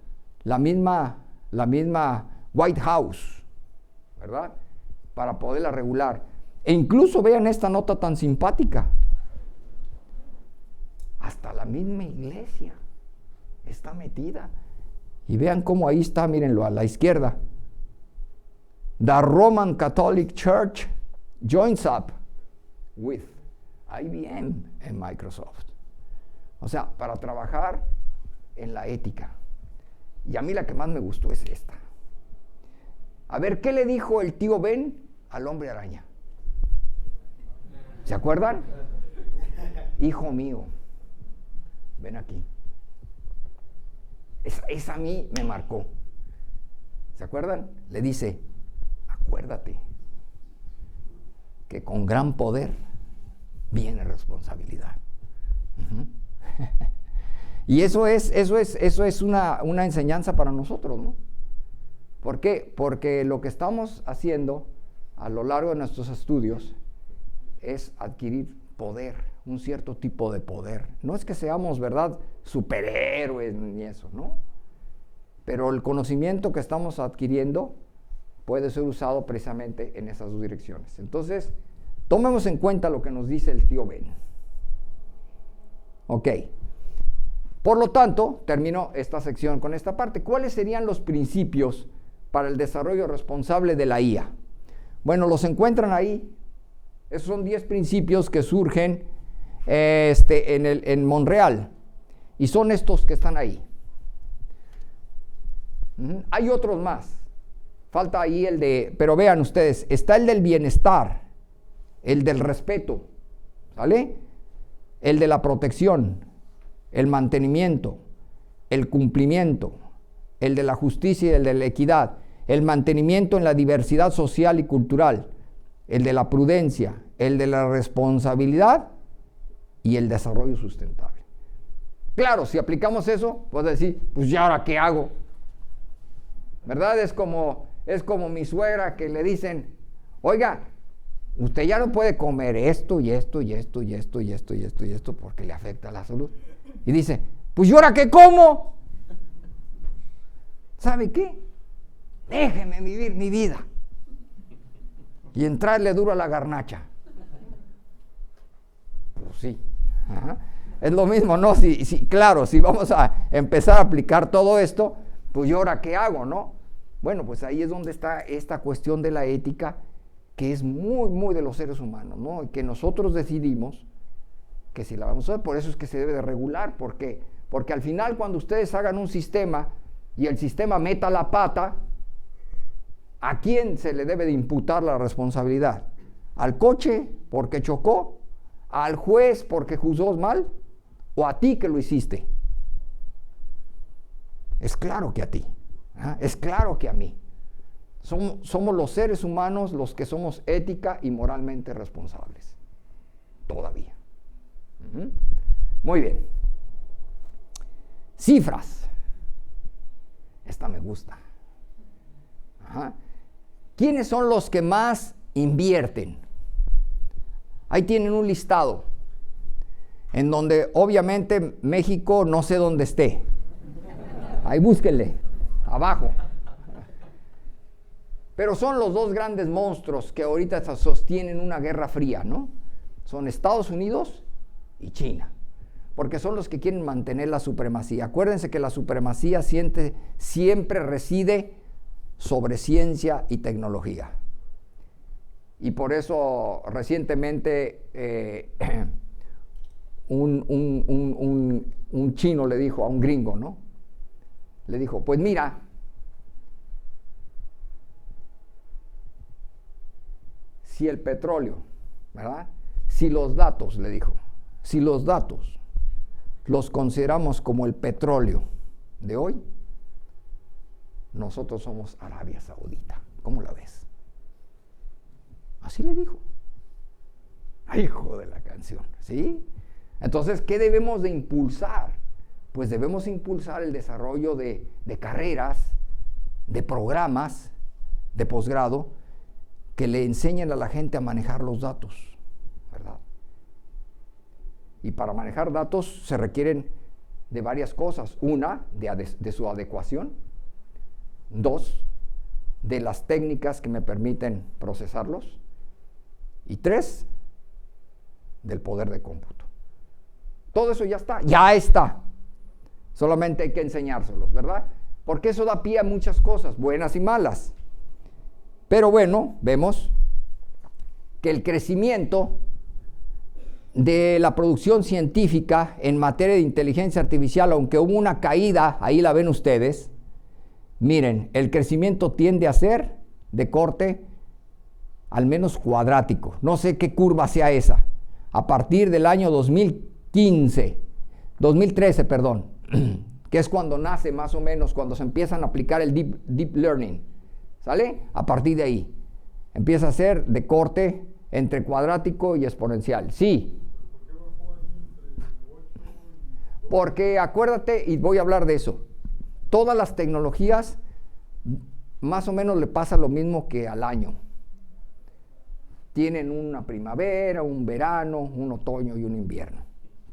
Speaker 2: la misma White House, ¿verdad?, para poderla regular. E incluso vean esta nota tan simpática. Hasta la misma iglesia está metida. Y vean cómo ahí está, mírenlo a la izquierda. The Roman Catholic Church joins up with IBM en Microsoft. O sea, para trabajar en la ética. Y a mí la que más me gustó es esta. A ver, ¿qué le dijo el tío Ben al hombre araña? ¿Se acuerdan? Hijo mío, ven aquí. Esa a mí me marcó. ¿Se acuerdan? Le dice, acuérdate que con gran poder viene responsabilidad. Y eso es una enseñanza para nosotros, ¿no? ¿Por qué? Porque lo que estamos haciendo a lo largo de nuestros estudios es adquirir poder, un cierto tipo de poder. No es que seamos, ¿verdad?, superhéroes ni eso, ¿no? Pero el conocimiento que estamos adquiriendo puede ser usado precisamente en esas dos direcciones. Entonces, tomemos en cuenta lo que nos dice el tío Ben. Ok. Por lo tanto, termino esta sección con esta parte. ¿Cuáles serían los principios para el desarrollo responsable de la IA. Bueno, los encuentran ahí. Esos son 10 principios que surgen en Montreal. Y son estos que están ahí. Hay otros más. Falta ahí el de, pero vean ustedes, está el del bienestar, el del respeto, ¿sale? El de la protección, el mantenimiento, el cumplimiento, el de la justicia y el de la equidad, el mantenimiento en la diversidad social y cultural, el de la prudencia, el de la responsabilidad y el desarrollo sustentable. Claro, si aplicamos eso, puedes decir, pues ya ahora qué hago, ¿verdad? Es como mi suegra que le dicen, oiga, usted ya no puede comer esto y esto y esto y esto y esto y esto y esto porque le afecta a la salud. Y dice, pues ¿y ahora qué como? ¿Sabe qué? Déjeme vivir mi vida y entrarle duro a la garnacha. Pues sí. Ajá. Es lo mismo, ¿no? Claro, si vamos a empezar a aplicar todo esto, pues ¿y ahora qué hago, no? Bueno, pues ahí es donde está esta cuestión de la ética, que es muy, muy de los seres humanos, ¿no? Y que nosotros decidimos que si la vamos a hacer, por eso es que se debe de regular. ¿Por qué? Porque al final, cuando ustedes hagan un sistema y el sistema meta la pata, ¿a quién se le debe de imputar la responsabilidad? ¿Al coche porque chocó? ¿Al juez porque juzgó mal? ¿O a ti que lo hiciste? Es claro que a ti. Es claro que a mí. Somos los seres humanos los que somos ética y moralmente responsables. Todavía. Muy bien. Cifras. Esta me gusta. ¿Quiénes son los que más invierten? Ahí tienen un listado en donde obviamente México no sé dónde esté. Ahí búsquenle, abajo. Pero son los dos grandes monstruos que ahorita sostienen una guerra fría, ¿no? Son Estados Unidos y China, porque son los que quieren mantener la supremacía. Acuérdense que la supremacía siempre reside sobre ciencia y tecnología. Y por eso recientemente un chino le dijo a un gringo, ¿no? Le dijo, pues mira, si el petróleo, ¿verdad? Si los datos, le dijo, si los datos los consideramos como el petróleo de hoy, nosotros somos Arabia Saudita. ¿Cómo la ves? Así le dijo. Hijo de la canción, ¿sí? Entonces, ¿qué debemos de impulsar? Pues debemos impulsar el desarrollo de carreras, de programas de posgrado que le enseñen a la gente a manejar los datos, ¿verdad? Y para manejar datos se requieren de varias cosas. Una, de su adecuación. Dos, de las técnicas que me permiten procesarlos. Y tres, del poder de cómputo. Todo eso ya está. Solamente hay que enseñárselos, ¿verdad? Porque eso da pie a muchas cosas, buenas y malas. Pero bueno, vemos que el crecimiento de la producción científica en materia de inteligencia artificial, aunque hubo una caída, ahí la ven ustedes, miren, el crecimiento tiende a ser de corte al menos cuadrático. No sé qué curva sea esa. A partir del año 2013, que es cuando nace más o menos, cuando se empiezan a aplicar el deep learning, ¿sale? A partir de ahí, empieza a ser de corte entre cuadrático y exponencial. Sí. Porque acuérdate, y voy a hablar de eso, todas las tecnologías más o menos le pasa lo mismo que al año. Tienen una primavera, un verano, un otoño y un invierno.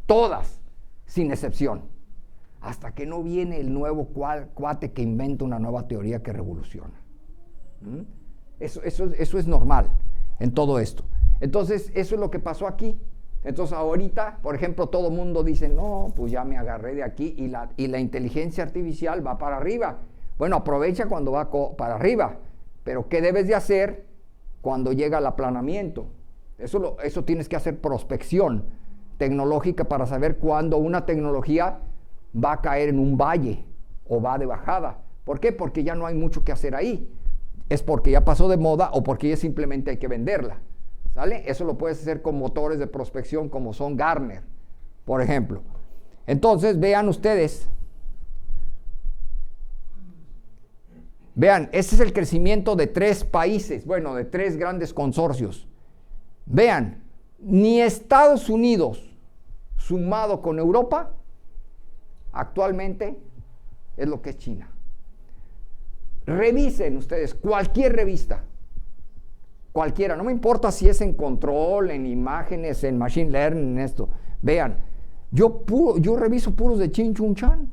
Speaker 2: Todas, sin excepción. Hasta que no viene el nuevo cuate que inventa una nueva teoría que revoluciona. Eso es normal en todo esto. Entonces, eso es lo que pasó aquí. Entonces, ahorita, por ejemplo, todo el mundo dice, no, pues ya me agarré de aquí y la inteligencia artificial va para arriba. Bueno, aprovecha cuando va para arriba, pero ¿qué debes de hacer cuando llega el aplanamiento? Eso tienes que hacer prospección tecnológica para saber cuándo una tecnología va a caer en un valle o va de bajada. ¿Por qué? Porque ya no hay mucho que hacer ahí. Es porque ya pasó de moda o porque ya simplemente hay que venderla. ¿Sale? Eso lo puedes hacer con motores de prospección como son Gartner, por ejemplo. Entonces, vean ustedes. Vean, ese es el crecimiento de 3 países, bueno, de 3 grandes consorcios. Vean, ni Estados Unidos, sumado con Europa, actualmente es lo que es China. Revisen ustedes cualquier revista, cualquiera, no me importa si es en control, en imágenes, en machine learning, en esto. Vean, yo reviso puros de Chin Chun Chan.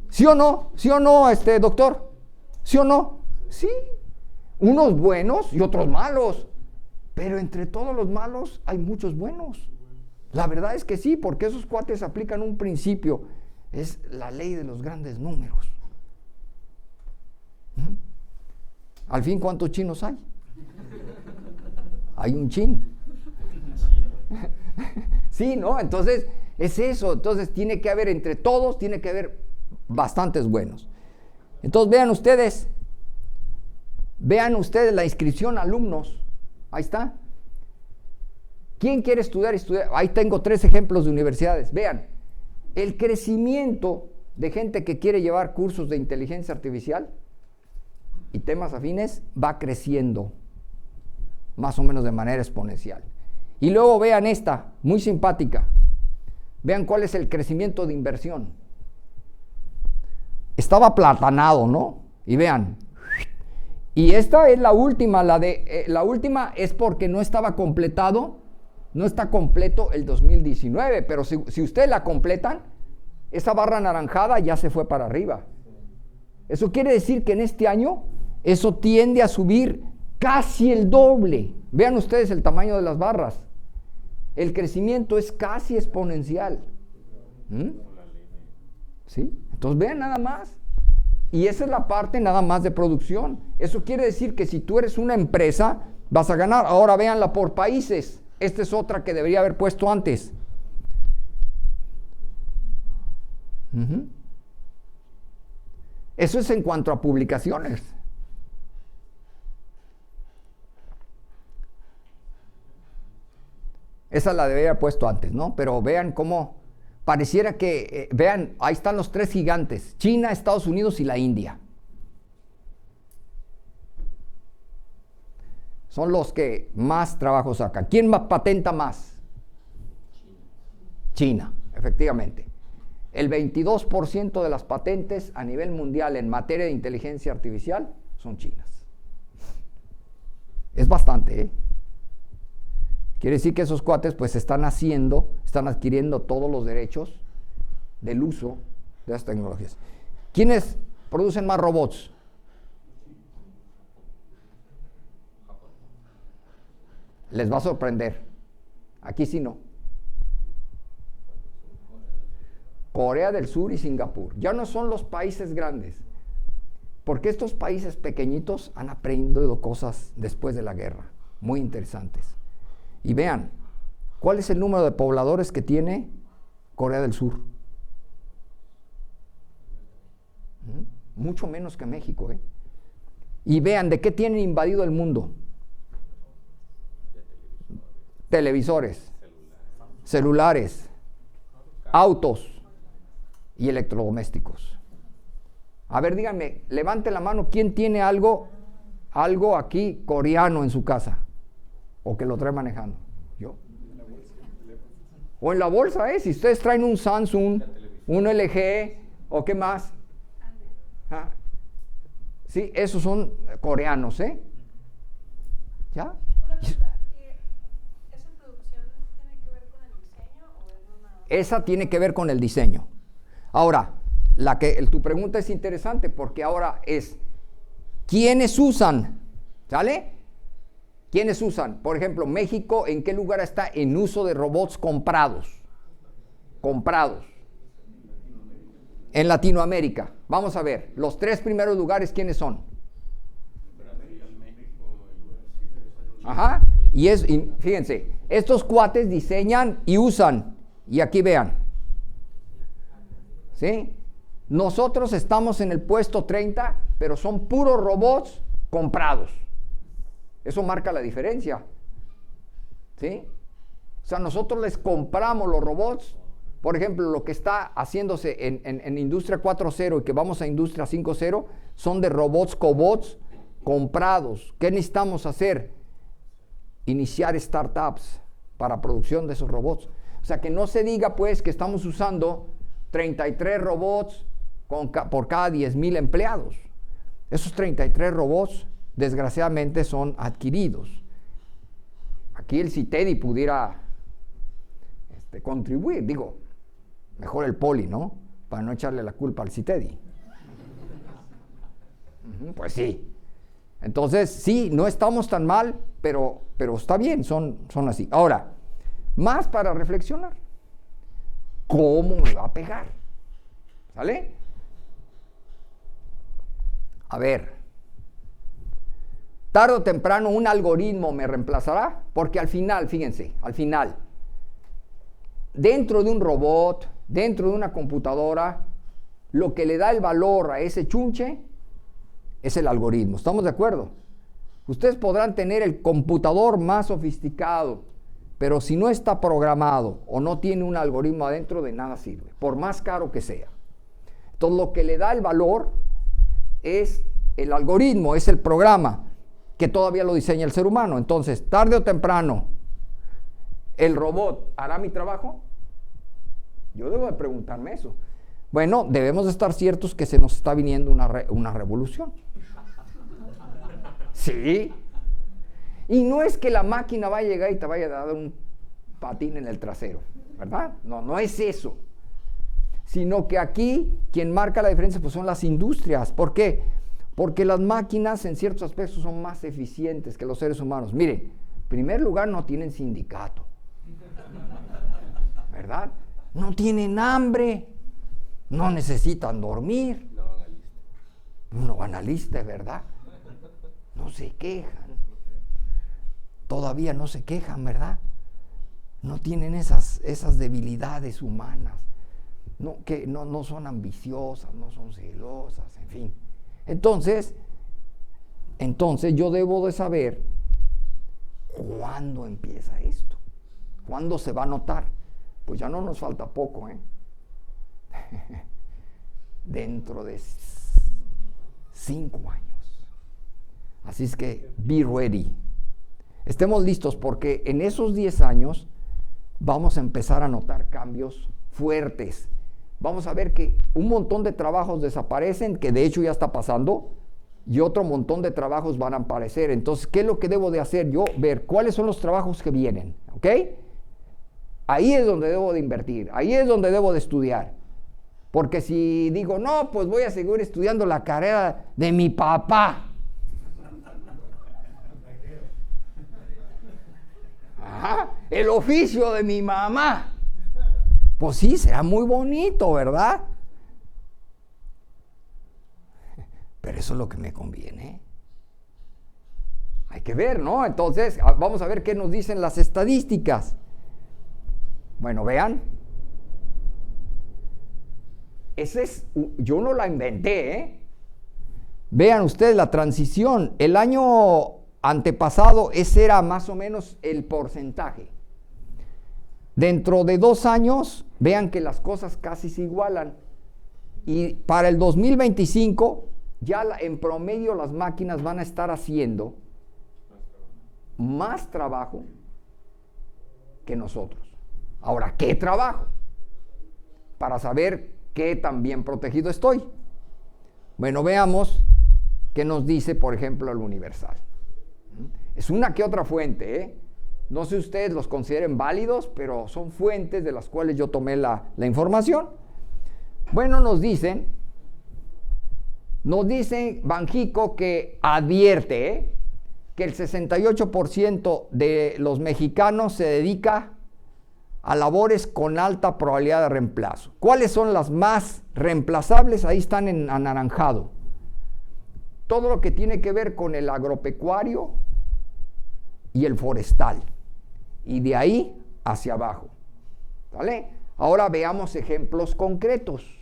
Speaker 2: ¿Sí o no? ¿Sí o no, doctor? ¿Sí o no? Sí. Unos buenos y otros malos. Pero entre todos los malos hay muchos buenos. La verdad es que sí, porque esos cuates aplican un principio. Es la ley de los grandes números. Al fin, ¿cuántos chinos hay? Hay un chin. Sí, ¿no? Entonces, es eso. Entonces, tiene que haber entre todos, tiene que haber bastantes buenos. Entonces, vean ustedes la inscripción a alumnos. Ahí está. ¿Quién quiere estudiar? Ahí tengo 3 ejemplos de universidades. Vean, el crecimiento de gente que quiere llevar cursos de inteligencia artificial y temas afines va creciendo más o menos de manera exponencial. Y luego vean esta, muy simpática. Vean cuál es el crecimiento de inversión. Estaba aplatanado, ¿no? Y vean. Y esta es la última, la última es porque no estaba completado, no está completo el 2019, pero si ustedes la completan, esa barra anaranjada ya se fue para arriba. Eso quiere decir que en este año eso tiende a subir casi el doble. Vean ustedes el tamaño de las barras. El crecimiento es casi exponencial. ¿Sí? Entonces vean nada más. Y esa es la parte nada más de producción. Eso quiere decir que si tú eres una empresa, vas a ganar. Ahora véanla por países. Esta es otra que debería haber puesto antes. Eso es en cuanto a publicaciones. Esa la debería haber puesto antes, ¿no? Pero vean cómo pareciera que, vean, ahí están los 3 gigantes, China, Estados Unidos y la India. Son los que más trabajo sacan. ¿Quién más patenta más? China, efectivamente. El 22% de las patentes a nivel mundial en materia de inteligencia artificial son chinas. Es bastante, ¿eh? Quiere decir que esos cuates pues están adquiriendo todos los derechos del uso de las tecnologías. ¿Quiénes producen más robots? Les va a sorprender. Aquí sí no. Corea del Sur y Singapur. Ya no son los países grandes. Porque estos países pequeñitos han aprendido cosas después de la guerra. Muy interesantes. Y vean, ¿cuál es el número de pobladores que tiene Corea del Sur? Mucho menos que México, ¿eh? Y vean, ¿de qué tienen invadido el mundo? Televisores, celulares, autos y electrodomésticos. A ver, díganme, levante la mano, ¿quién tiene algo aquí coreano en su casa? O que lo trae manejando. ¿Yo? O en la bolsa, si ustedes traen un Samsung, un LG, o qué más. Sí, esos son coreanos, ¿Ya?
Speaker 3: Una pregunta, ¿esa producción tiene que ver con el diseño o es una...?
Speaker 2: Esa tiene que ver con el diseño. Ahora, tu pregunta es interesante porque ahora es, ¿quiénes usan? ¿Sale? ¿Quiénes usan? Por ejemplo, México, ¿en qué lugar está en uso de robots comprados? Comprados. en Latinoamérica. Vamos a ver, los 3 primeros lugares, ¿quiénes son? Ajá, y fíjense, estos cuates diseñan y usan, y aquí vean, ¿sí? Nosotros estamos en el puesto 30, pero son puros robots comprados. Eso marca la diferencia, ¿sí? O sea, nosotros les compramos los robots. Por ejemplo, lo que está haciéndose en Industria 4.0 y que vamos a Industria 5.0 son de robots cobots comprados. ¿Qué necesitamos hacer? Iniciar startups para producción de esos robots. O sea, que no se diga pues que estamos usando 33 robots por cada 10,000 empleados. Esos 33 robots, desgraciadamente, son adquiridos. Aquí el CITEDI pudiera contribuir, digo, mejor el Poli, ¿no? Para no echarle la culpa al CITEDI. Pues sí. Entonces, sí, no estamos tan mal, pero está bien, son así. Ahora, más para reflexionar. ¿Cómo me va a pegar? ¿Sale? A ver, tarde o temprano un algoritmo me reemplazará, porque al final, fíjense, al final, dentro de un robot, dentro de una computadora, lo que le da el valor a ese chunche es el algoritmo. ¿Estamos de acuerdo? Ustedes podrán tener el computador más sofisticado, pero si no está programado o no tiene un algoritmo adentro, de nada sirve, por más caro que sea. Entonces, lo que le da el valor es el algoritmo, es el programa, que todavía lo diseña el ser humano. Entonces, tarde o temprano, ¿el robot hará mi trabajo? Yo debo de preguntarme eso. Bueno, debemos de estar ciertos que se nos está viniendo una revolución. Sí. Y no es que la máquina vaya a llegar y te vaya a dar un patín en el trasero, ¿verdad? No es eso. Sino que aquí quien marca la diferencia pues son las industrias. ¿Por qué? Porque las máquinas en ciertos aspectos son más eficientes que los seres humanos. Miren, en primer lugar no tienen sindicato, ¿verdad? No tienen hambre, no necesitan dormir. No van a lista, ¿verdad? No se quejan. Todavía no se quejan, ¿verdad? No tienen esas debilidades humanas. No son ambiciosas, no son celosas, en fin. Entonces yo debo de saber cuándo empieza esto, cuándo se va a notar. Pues ya no nos falta poco, ¿eh? Dentro de 5 años. Así es que, be ready. Estemos listos porque en esos 10 años vamos a empezar a notar cambios fuertes. Vamos a ver que un montón de trabajos desaparecen, que de hecho ya está pasando, y otro montón de trabajos van a aparecer. Entonces, ¿qué es lo que debo de hacer yo? Ver cuáles son los trabajos que vienen, ¿ok? Ahí es donde debo de invertir, ahí es donde debo de estudiar. Porque si digo, no, pues voy a seguir estudiando la carrera de mi papá. Ajá, el oficio de mi mamá. Pues sí, será muy bonito, ¿verdad? Pero eso es lo que me conviene. Hay que ver, ¿no? Entonces, vamos a ver qué nos dicen las estadísticas. Bueno, vean. Yo no la inventé, ¿eh? Vean ustedes la transición. El año antepasado, ese era más o menos el porcentaje. Dentro de 2 años, vean que las cosas casi se igualan. Y para el 2025, ya en promedio las máquinas van a estar haciendo más trabajo que nosotros. Ahora, ¿qué trabajo? Para saber qué tan bien protegido estoy. Bueno, veamos qué nos dice, por ejemplo, el Universal. Es una que otra fuente, ¿eh? No sé si ustedes los consideren válidos, pero son fuentes de las cuales yo tomé la información. Bueno, nos dicen Banxico que advierte que el 68% de los mexicanos se dedica a labores con alta probabilidad de reemplazo. ¿Cuáles son las más reemplazables? Ahí están en anaranjado. Todo lo que tiene que ver con el agropecuario y el forestal. Y de ahí hacia abajo. ¿Vale? Ahora veamos ejemplos concretos.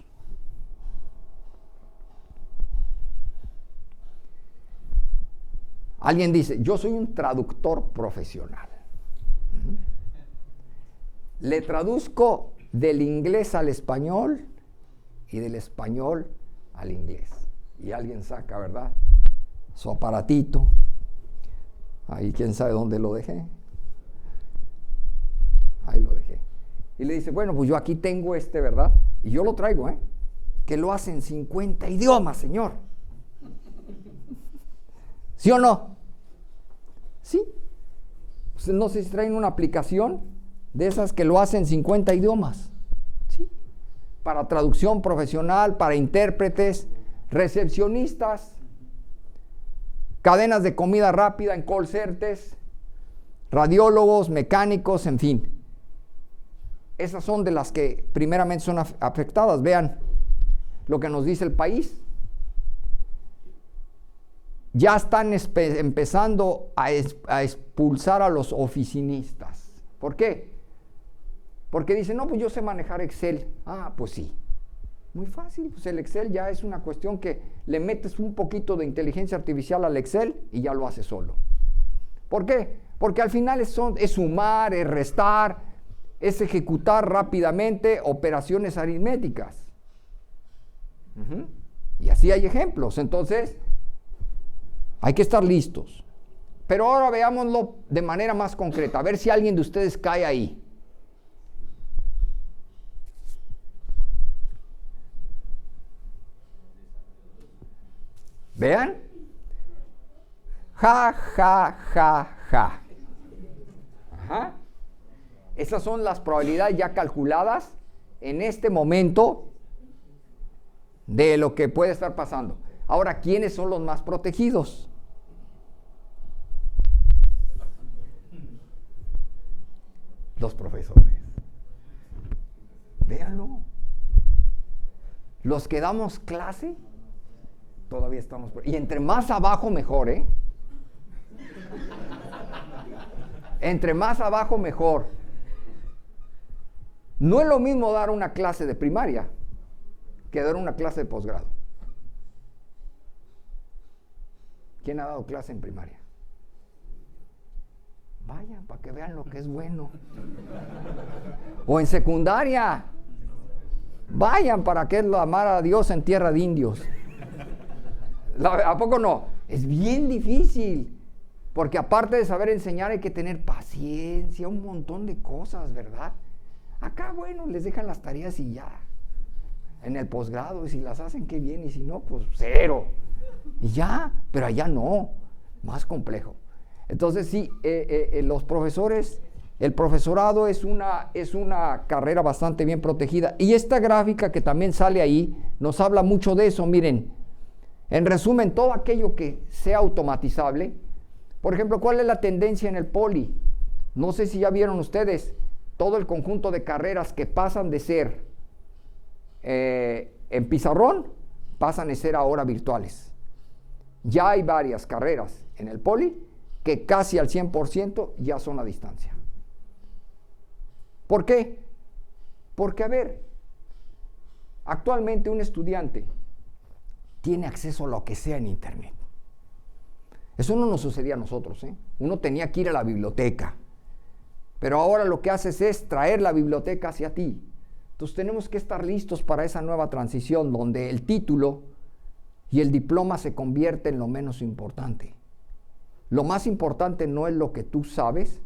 Speaker 2: Alguien dice, yo soy un traductor profesional. Le traduzco del inglés al español y del español al inglés. Y alguien saca, ¿verdad?, su aparatito. Ahí quién sabe dónde lo dejé. Ahí lo dejé. Y le dice, bueno, pues yo aquí tengo ¿verdad? Y yo lo traigo, que lo hace en 50 idiomas, señor. ¿Sí o no? Sí. No sé si traen una aplicación de esas que lo hacen en 50 idiomas. Sí. Para traducción profesional, para intérpretes, recepcionistas, cadenas de comida rápida en call centers, radiólogos, mecánicos, en fin. Esas son de las que primeramente son afectadas. Vean lo que nos dice el país. Ya están empezando a expulsar a los oficinistas. ¿Por qué? Porque dicen, no, pues yo sé manejar Excel. Ah, pues sí. Muy fácil, pues el Excel ya es una cuestión que le metes un poquito de inteligencia artificial al Excel y ya lo hace solo. ¿Por qué? Porque al final es sumar, es restar, es ejecutar rápidamente operaciones aritméticas. Y así hay ejemplos. Entonces, hay que estar listos. Pero ahora veámoslo de manera más concreta, a ver si alguien de ustedes cae ahí. ¿Vean? Ja, ja, ja, ja. Ajá. Esas son las probabilidades ya calculadas en este momento de lo que puede estar pasando. Ahora, ¿quiénes son los más protegidos? Los profesores. Véanlo. Los que damos clase, todavía estamos... Y entre más abajo, mejor, ¿eh? Entre más abajo, mejor. No es lo mismo dar una clase de primaria que dar una clase de posgrado. ¿Quién ha dado clase en primaria? Vayan, para que vean lo que es bueno. O en secundaria. Vayan, para que es lo amar a Dios en tierra de indios. ¿A poco no? Es bien difícil. Porque aparte de saber enseñar hay que tener paciencia, un montón de cosas, ¿verdad? Acá, bueno, les dejan las tareas y ya. En el posgrado, y si las hacen, qué bien, y si no, pues cero. Y ya, pero allá no, más complejo. Entonces sí, los profesores, el profesorado es una carrera bastante bien protegida. Y esta gráfica que también sale ahí, nos habla mucho de eso. Miren, en resumen, todo aquello que sea automatizable. Por ejemplo, ¿cuál es la tendencia en el poli? No sé si ya vieron ustedes todo el conjunto de carreras que pasan de ser en pizarrón, pasan a ser ahora virtuales. Ya hay varias carreras en el poli que casi al 100% ya son a distancia. ¿Por qué? Porque, a ver, actualmente un estudiante tiene acceso a lo que sea en internet. Eso no nos sucedía a nosotros, ¿eh? Uno tenía que ir a la biblioteca, pero ahora lo que haces es traer la biblioteca hacia ti. Entonces tenemos que estar listos para esa nueva transición donde el título y el diploma se convierten en lo menos importante. Lo más importante no es lo que tú sabes,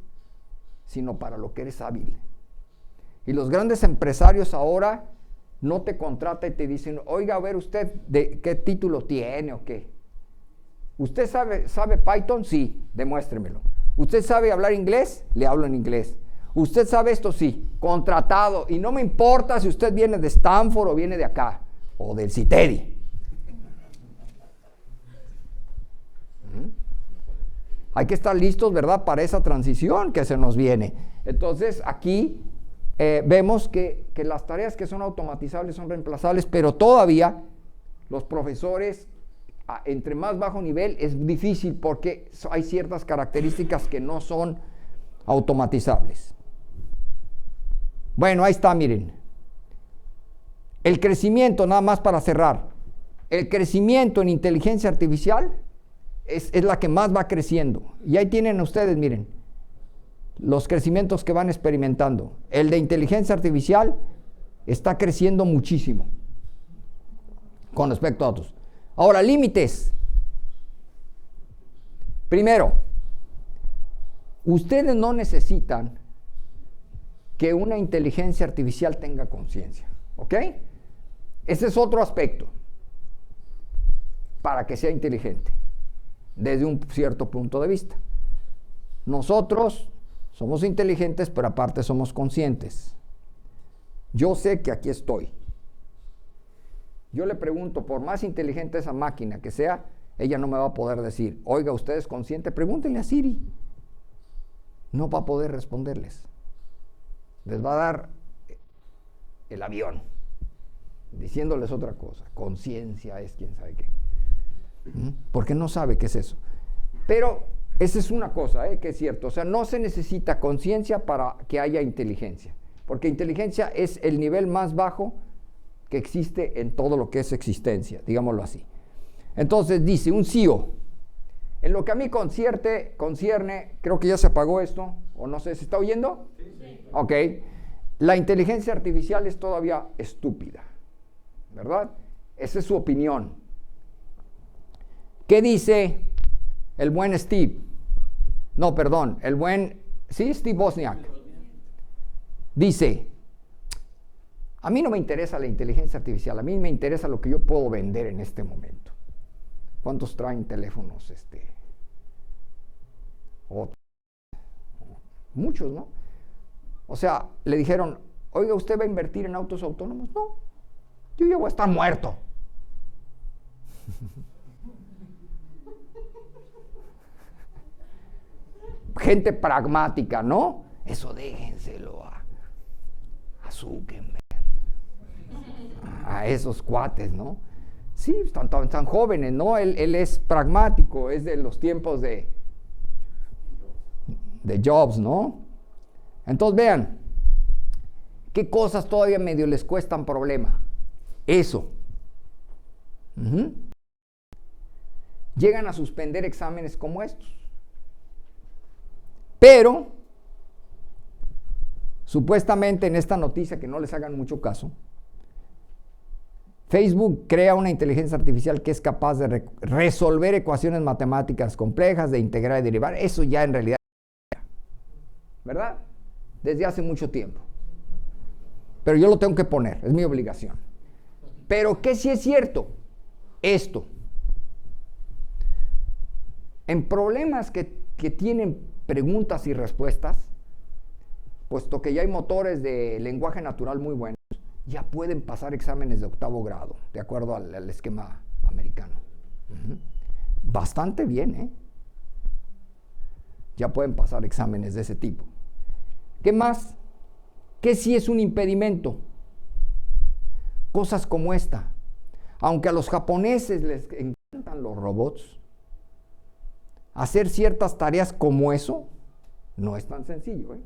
Speaker 2: sino para lo que eres hábil. Y los grandes empresarios ahora no te contratan y te dicen, oiga, a ver usted, ¿de qué título tiene o qué? ¿Usted sabe Python? Sí, demuéstremelo. ¿Usted sabe hablar inglés? Le hablo en inglés. ¿Usted sabe esto? Sí, contratado. Y no me importa si usted viene de Stanford o viene de acá, o del CITEDI. Hay que estar listos, ¿verdad?, para esa transición que se nos viene. Entonces, aquí vemos que las tareas que son automatizables son reemplazables, pero todavía los profesores, entre más bajo nivel, es difícil porque hay ciertas características que no son automatizables. Bueno, ahí está, miren. El crecimiento, nada más para cerrar, el crecimiento en inteligencia artificial es la que más va creciendo. Y ahí tienen ustedes, miren, los crecimientos que van experimentando. El de inteligencia artificial está creciendo muchísimo con respecto a otros. Ahora, límites. Primero, ustedes no necesitan que una inteligencia artificial tenga conciencia, ¿ok? Ese es otro aspecto para que sea inteligente, desde un cierto punto de vista. Nosotros somos inteligentes, pero aparte somos conscientes. Yo sé que aquí estoy. Yo le pregunto, por más inteligente esa máquina que sea, ella no me va a poder decir, oiga, ¿usted es consciente? Pregúntenle a Siri. No va a poder responderles. Les va a dar el avión, diciéndoles otra cosa. Conciencia es quién sabe qué. Porque no sabe qué es eso. Pero esa es una cosa, que es cierto. O sea, no se necesita conciencia para que haya inteligencia. Porque inteligencia es el nivel más bajo que existe en todo lo que es existencia, digámoslo así. Entonces dice, un CEO, en lo que a mí concierne, creo que ya se apagó esto, o no sé, ¿se está oyendo? Sí. Ok, la inteligencia artificial es todavía estúpida, ¿verdad? Esa es su opinión. ¿Qué dice el buen Steve? No, perdón, Steve Wozniak. Dice, a mí no me interesa la inteligencia artificial, a mí me interesa lo que yo puedo vender en este momento. ¿Cuántos traen teléfonos? Muchos, ¿no? O sea, le dijeron, oiga, ¿usted va a invertir en autos autónomos? No, yo ya voy a estar muerto. Gente pragmática, ¿no? Eso déjenselo a Zuckerberg, a esos cuates, ¿no? Sí, están jóvenes, ¿no? Él es pragmático, es de los tiempos de Jobs, ¿no? Entonces vean, ¿qué cosas todavía medio les cuestan problema? Eso. Llegan a suspender exámenes como estos. Pero, supuestamente en esta noticia, que no les hagan mucho caso, Facebook crea una inteligencia artificial que es capaz de resolver ecuaciones matemáticas complejas, de integrar y derivar. Eso ya en realidad, ¿verdad? Desde hace mucho tiempo. Pero yo lo tengo que poner, es mi obligación. Pero ¿qué sí es cierto? Esto. En problemas que tienen preguntas y respuestas, puesto que ya hay motores de lenguaje natural muy buenos, ya pueden pasar exámenes de 8º grado, de acuerdo al esquema americano. Bastante bien, ¿eh? Ya pueden pasar exámenes de ese tipo. ¿Qué más? ¿Qué sí es un impedimento? Cosas como esta. Aunque a los japoneses les encantan los robots, hacer ciertas tareas como eso no es tan sencillo, ¿eh?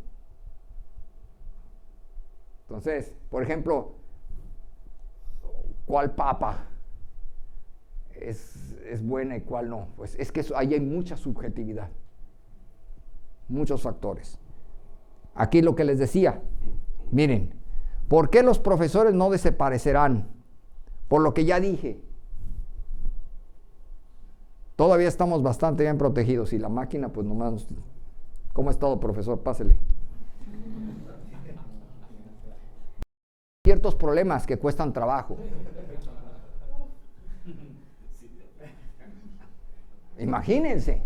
Speaker 2: Entonces, por ejemplo, ¿cuál papa es buena y cuál no? Pues es que ahí hay mucha subjetividad, muchos factores. Aquí lo que les decía, miren, ¿por qué los profesores no desaparecerán? Por lo que ya dije. Todavía estamos bastante bien protegidos y la máquina, pues nomás, ¿cómo ha estado, profesor? Pásele. Ciertos problemas que cuestan trabajo. Imagínense,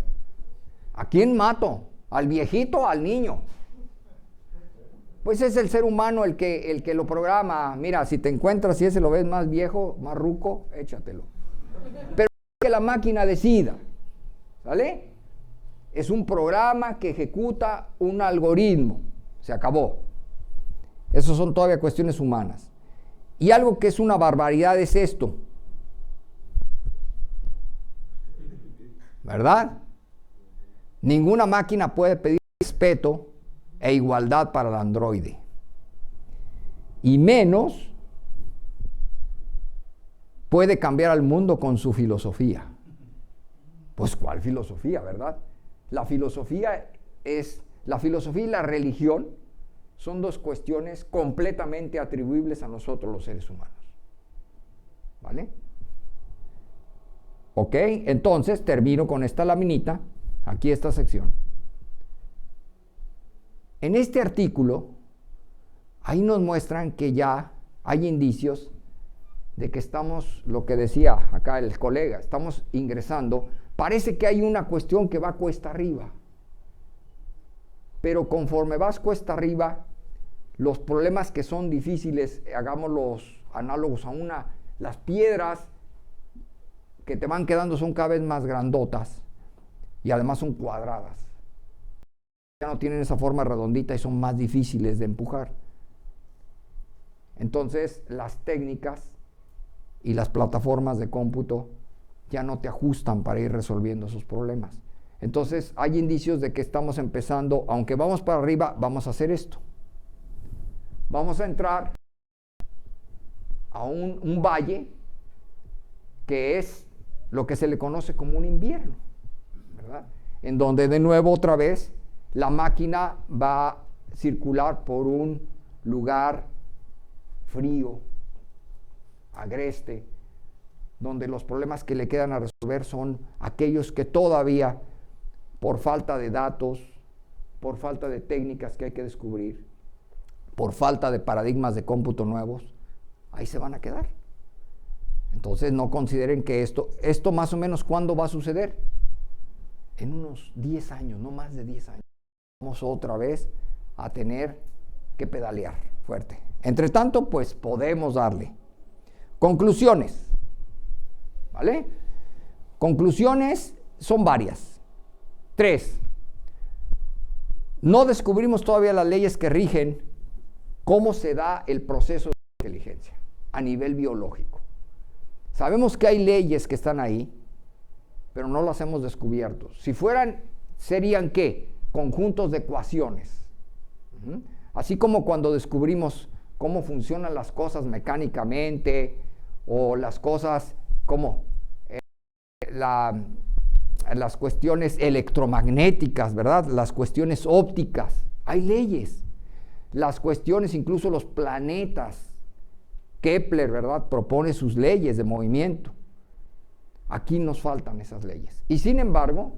Speaker 2: ¿a quién mato? ¿Al viejito o al niño? Pues es el ser humano el que lo programa. Mira, si te encuentras y ese lo ves más viejo, más ruco, échatelo. Pero que la máquina decida, ¿sale? Es un programa que ejecuta un algoritmo. Se acabó. Esas son todavía cuestiones humanas. Y algo que es una barbaridad es esto. ¿Verdad? Ninguna máquina puede pedir respeto e igualdad para el androide. Y menos puede cambiar al mundo con su filosofía. Pues, ¿cuál filosofía, verdad? La filosofía y la religión son dos cuestiones completamente atribuibles a nosotros los seres humanos. ¿Vale? Ok, entonces termino con esta laminita, aquí esta sección. En este artículo, ahí nos muestran que ya hay indicios de que estamos, lo que decía acá el colega, estamos ingresando, parece que hay una cuestión que va cuesta arriba, pero conforme vas cuesta arriba, los problemas que son difíciles, hagámoslos análogos a las piedras que te van quedando son cada vez más grandotas y además son cuadradas. Ya no tienen esa forma redondita y son más difíciles de empujar. Entonces, las técnicas y las plataformas de cómputo ya no te ajustan para ir resolviendo esos problemas. Entonces, hay indicios de que estamos empezando, aunque vamos para arriba, vamos a hacer esto. Vamos a entrar a un valle que es lo que se le conoce como un invierno, ¿verdad? En donde de nuevo otra vez la máquina va a circular por un lugar frío, agreste, donde los problemas que le quedan a resolver son aquellos que todavía, por falta de datos, por falta de técnicas que hay que descubrir, por falta de paradigmas de cómputo nuevos, ahí se van a quedar. Entonces no consideren que esto más o menos ¿cuándo va a suceder? En unos 10 años, no más de 10 años. Vamos otra vez a tener que pedalear fuerte. Entre tanto, pues podemos darle. Conclusiones. ¿Vale? Conclusiones son varias. 3. No descubrimos todavía las leyes que rigen cómo se da el proceso de inteligencia a nivel biológico. Sabemos que hay leyes que están ahí, pero no las hemos descubierto. Si fueran, ¿serían qué? Conjuntos de ecuaciones. Así como cuando descubrimos cómo funcionan las cosas mecánicamente, o las cosas como las cuestiones electromagnéticas, ¿verdad? Las cuestiones ópticas. Hay leyes. Las cuestiones, incluso los planetas. Kepler, ¿verdad?, propone sus leyes de movimiento. Aquí nos faltan esas leyes. Y sin embargo,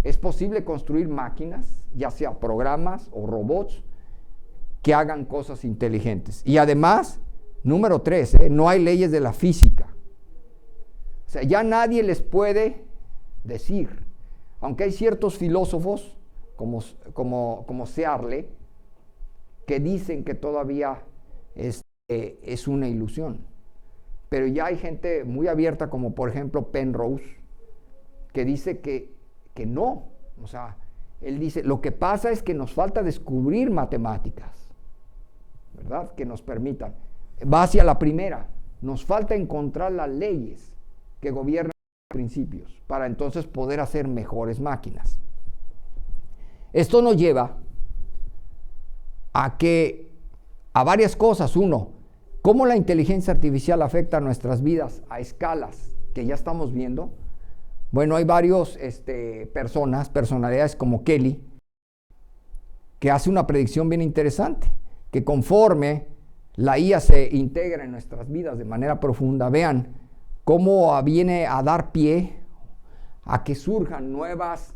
Speaker 2: es posible construir máquinas, ya sea programas o robots, que hagan cosas inteligentes. Y además, número 3, no hay leyes de la física. O sea, ya nadie les puede decir, aunque hay ciertos filósofos, como Searle, que dicen que todavía es una ilusión. Pero ya hay gente muy abierta, como por ejemplo Penrose, que dice que no. O sea, él dice, lo que pasa es que nos falta descubrir matemáticas, ¿verdad?, que nos permitan. Va hacia la primera, nos falta encontrar las leyes que gobiernan los principios para entonces poder hacer mejores máquinas. Esto nos lleva a varias cosas. Uno, cómo la inteligencia artificial afecta a nuestras vidas a escalas que ya estamos viendo. Bueno, hay varios personalidades como Kelly, que hace una predicción bien interesante, que conforme la IA se integra en nuestras vidas de manera profunda, vean cómo viene a dar pie a que surjan nuevas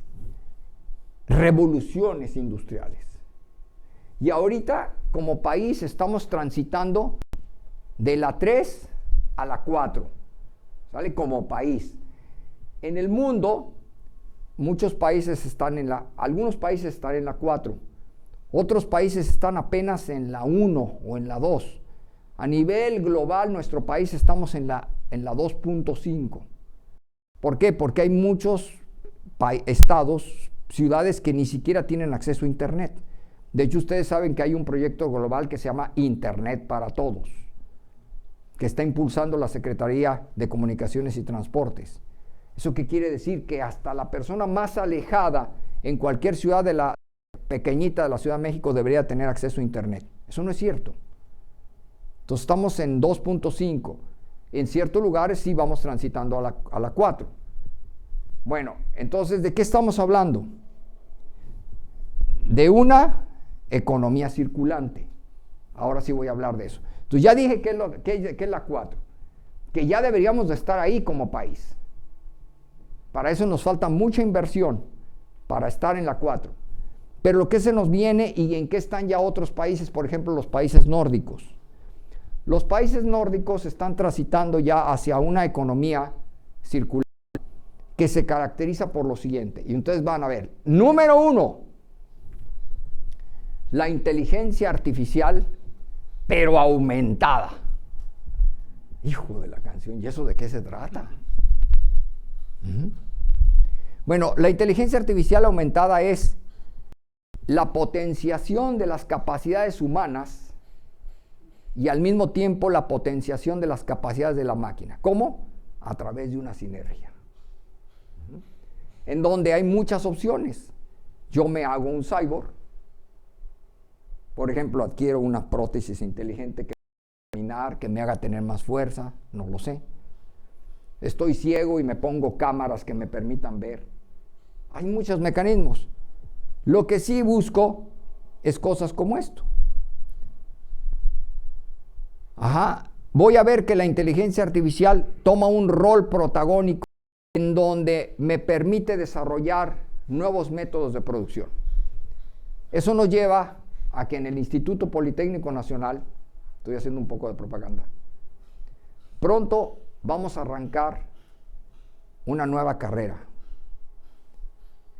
Speaker 2: revoluciones industriales. Y ahorita, como país, estamos transitando de la 3 a la 4, ¿sale? Como país. En el mundo, algunos países están en la 4, otros países están apenas en la 1 o en la 2. A nivel global, nuestro país estamos en la 2.5. ¿Por qué? Porque hay muchos estados, ciudades que ni siquiera tienen acceso a internet. De hecho, ustedes saben que hay un proyecto global que se llama Internet para Todos, que está impulsando la Secretaría de Comunicaciones y Transportes. ¿Eso qué quiere decir? Que hasta la persona más alejada en cualquier ciudad pequeñita de la Ciudad de México debería tener acceso a Internet. Eso no es cierto. Entonces estamos en 2.5. En ciertos lugares sí vamos transitando a la 4. Bueno, entonces, ¿de qué estamos hablando? De una economía circulante. Ahora sí voy a hablar de eso. Entonces ya dije que es la 4, que ya deberíamos de estar ahí como país. Para eso nos falta mucha inversión para estar en la 4. Pero lo que se nos viene y en qué están ya otros países, por ejemplo, los países nórdicos. Los países nórdicos están transitando ya hacia una economía circular que se caracteriza por lo siguiente. Y entonces van a ver, número 1, la inteligencia artificial, pero aumentada. Hijo de la canción, ¿y eso de qué se trata? Bueno, la inteligencia artificial aumentada es la potenciación de las capacidades humanas y al mismo tiempo la potenciación de las capacidades de la máquina. ¿Cómo? A través de una sinergia. En donde hay muchas opciones. Yo me hago un cyborg. Por ejemplo, adquiero una prótesis inteligente que me haga caminar, que me haga tener más fuerza, no lo sé. Estoy ciego y me pongo cámaras que me permitan ver. Hay muchos mecanismos. Lo que sí busco es cosas como esto. Voy a ver que la inteligencia artificial toma un rol protagónico en donde me permite desarrollar nuevos métodos de producción. Eso nos lleva a que en el Instituto Politécnico Nacional, estoy haciendo un poco de propaganda, pronto vamos a arrancar una nueva carrera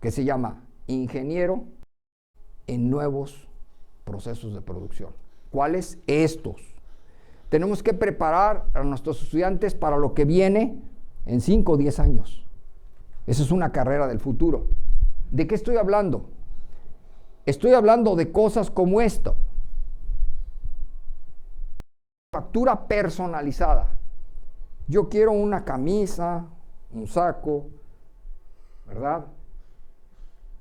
Speaker 2: que se llama Ingeniero en Nuevos Procesos de Producción. ¿Cuáles? Estos. Tenemos que preparar a nuestros estudiantes para lo que viene en 5 o 10 años. Esa es una carrera del futuro. ¿De qué estoy hablando? Estoy hablando de cosas como esto. Factura personalizada. Yo quiero una camisa, un saco, ¿verdad?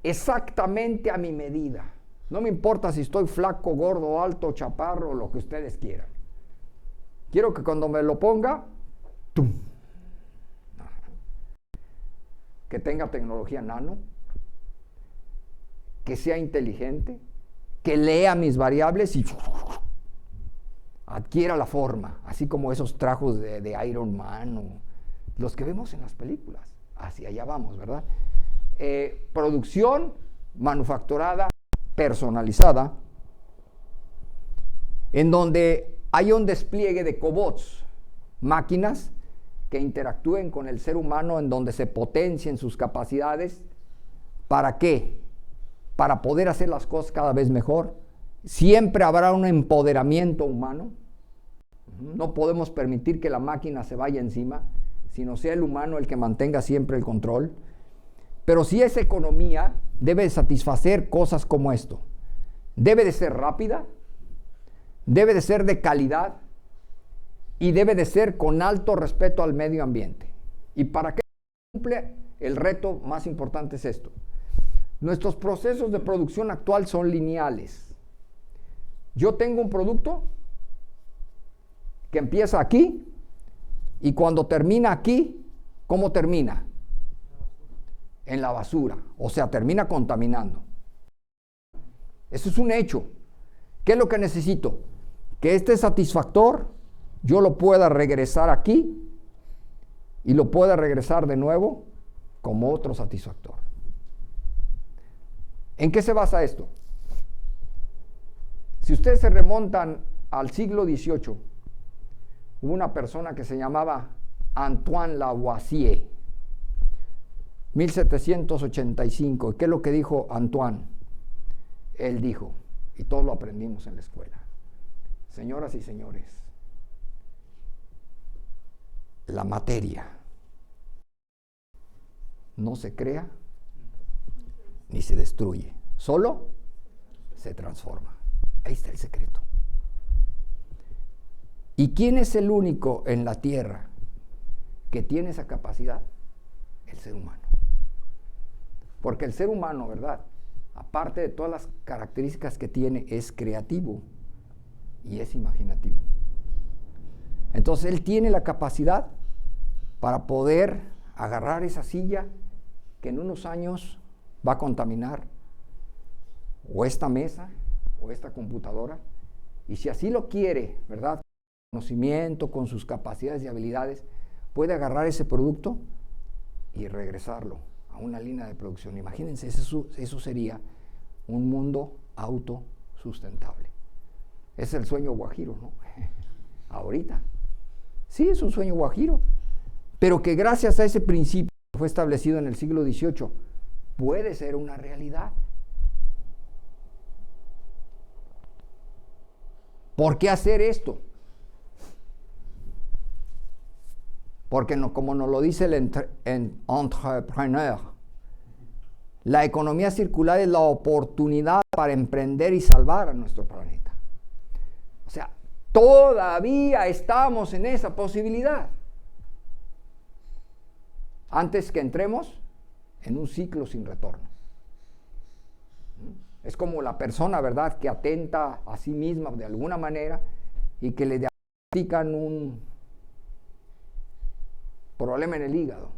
Speaker 2: Exactamente a mi medida. No me importa si estoy flaco, gordo, alto, chaparro, lo que ustedes quieran. Quiero que cuando me lo ponga, ¡tum!, que tenga tecnología nano, que sea inteligente, que lea mis variables y adquiera la forma, así como esos trajos de Iron Man o los que vemos en las películas. Hacia allá vamos, ¿verdad? Producción manufacturada, personalizada, en donde hay un despliegue de cobots, máquinas que interactúen con el ser humano, en donde se potencien sus capacidades. ¿Para qué? Para poder hacer las cosas cada vez mejor. Siempre habrá un empoderamiento humano. No podemos permitir que la máquina se vaya encima, sino sea el humano el que mantenga siempre el control. Pero si es economía, debe satisfacer cosas como esto. Debe de ser rápida, debe de ser de calidad y debe de ser con alto respeto al medio ambiente. ¿Y para qué cumple? El reto más importante es esto. Nuestros procesos de producción actual son lineales. Yo tengo un producto que empieza aquí y cuando termina aquí, ¿cómo termina? En la basura, o sea, termina contaminando. Eso es un hecho. ¿Qué es lo que necesito? Que este satisfactor yo lo pueda regresar aquí y lo pueda regresar de nuevo como otro satisfactor. ¿En qué se basa esto? Si ustedes se remontan al siglo XVIII, hubo una persona que se llamaba Antoine Lavoisier, 1785. ¿Qué es lo que dijo Antoine? Él dijo, y todos lo aprendimos en la escuela: señoras y señores, la materia no se crea ni se destruye, solo se transforma. Ahí está el secreto. ¿Y quién es el único en la Tierra que tiene esa capacidad? El ser humano. Porque el ser humano, ¿verdad? Aparte de todas las características que tiene, es creativo y es imaginativo. Entonces él tiene la capacidad para poder agarrar esa silla que en unos años va a contaminar o esta mesa o esta computadora, y si así lo quiere, ¿verdad? Con conocimiento, con sus capacidades y habilidades, puede agarrar ese producto y regresarlo a una línea de producción. Imagínense, eso sería un mundo autosustentable. Es el sueño guajiro, ¿no? Ahorita. Sí, es un sueño guajiro, pero que gracias a ese principio que fue establecido en el siglo XVIII, puede ser una realidad. ¿Por qué hacer esto? Porque no, como nos lo dice el entrepreneur, la economía circular es la oportunidad para emprender y salvar a nuestro planeta. O sea, todavía estamos en esa posibilidad. Antes que entremos en un ciclo sin retorno. Es como la persona, ¿verdad?, que atenta a sí misma de alguna manera y que le diagnostican un problema en el hígado.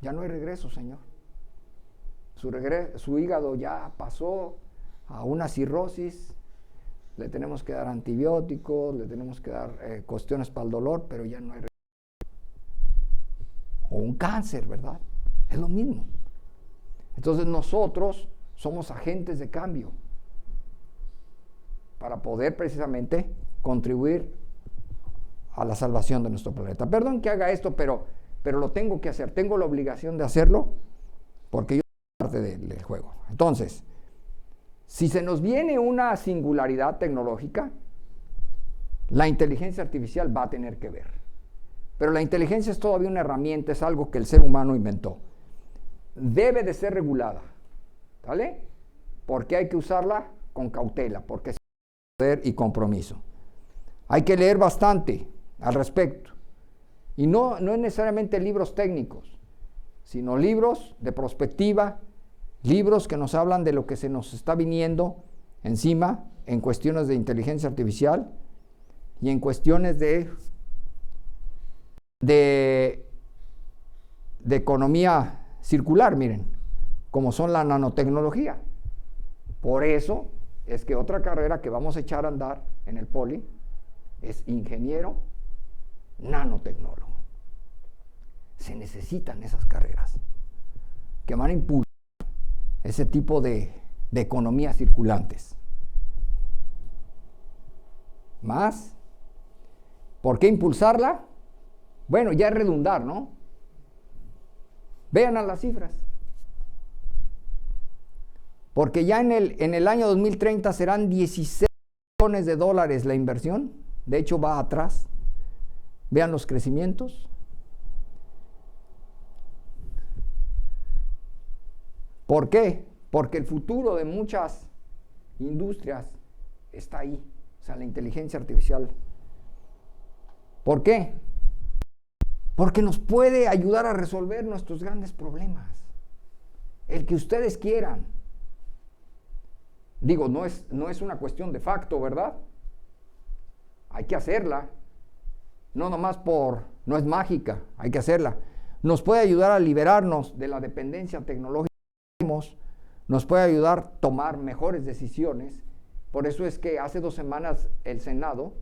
Speaker 2: Ya no hay regreso, señor. Su hígado ya pasó a una cirrosis, le tenemos que dar antibióticos, le tenemos que dar cuestiones para el dolor, pero ya no hay regreso. O un cáncer, ¿verdad? Es lo mismo. Entonces nosotros somos agentes de cambio para poder precisamente contribuir a la salvación de nuestro planeta. Perdón que haga esto, pero lo tengo que hacer. Tengo la obligación de hacerlo porque yo soy parte del juego. Entonces, si se nos viene una singularidad tecnológica, la inteligencia artificial va a tener que ver. Pero la inteligencia es todavía una herramienta, es algo que el ser humano inventó. Debe de ser regulada, ¿vale? Porque hay que usarla con cautela, porque es poder y compromiso. Hay que leer bastante al respecto. Y no es necesariamente libros técnicos, sino libros de prospectiva, libros que nos hablan de lo que se nos está viniendo encima en cuestiones de inteligencia artificial y en cuestiones de economía circular, miren, como son la nanotecnología. Por eso es que otra carrera que vamos a echar a andar en el Poli es ingeniero nanotecnólogo. Se necesitan esas carreras que van a impulsar ese tipo de economías circulantes. Más, ¿por qué impulsarla? Bueno, ya es redundar, ¿no? Vean a las cifras. Porque ya en el año 2030 serán 16 billones de dólares la inversión. De hecho, va atrás. Vean los crecimientos. ¿Por qué? Porque el futuro de muchas industrias está ahí. O sea, la inteligencia artificial. ¿Por qué? Porque nos puede ayudar a resolver nuestros grandes problemas. El que ustedes quieran. Digo, no es una cuestión de facto, ¿verdad? Hay que hacerla. No es mágica, hay que hacerla. Nos puede ayudar a liberarnos de la dependencia tecnológica que tenemos, nos puede ayudar a tomar mejores decisiones. Por eso es que hace 2 semanas el Senado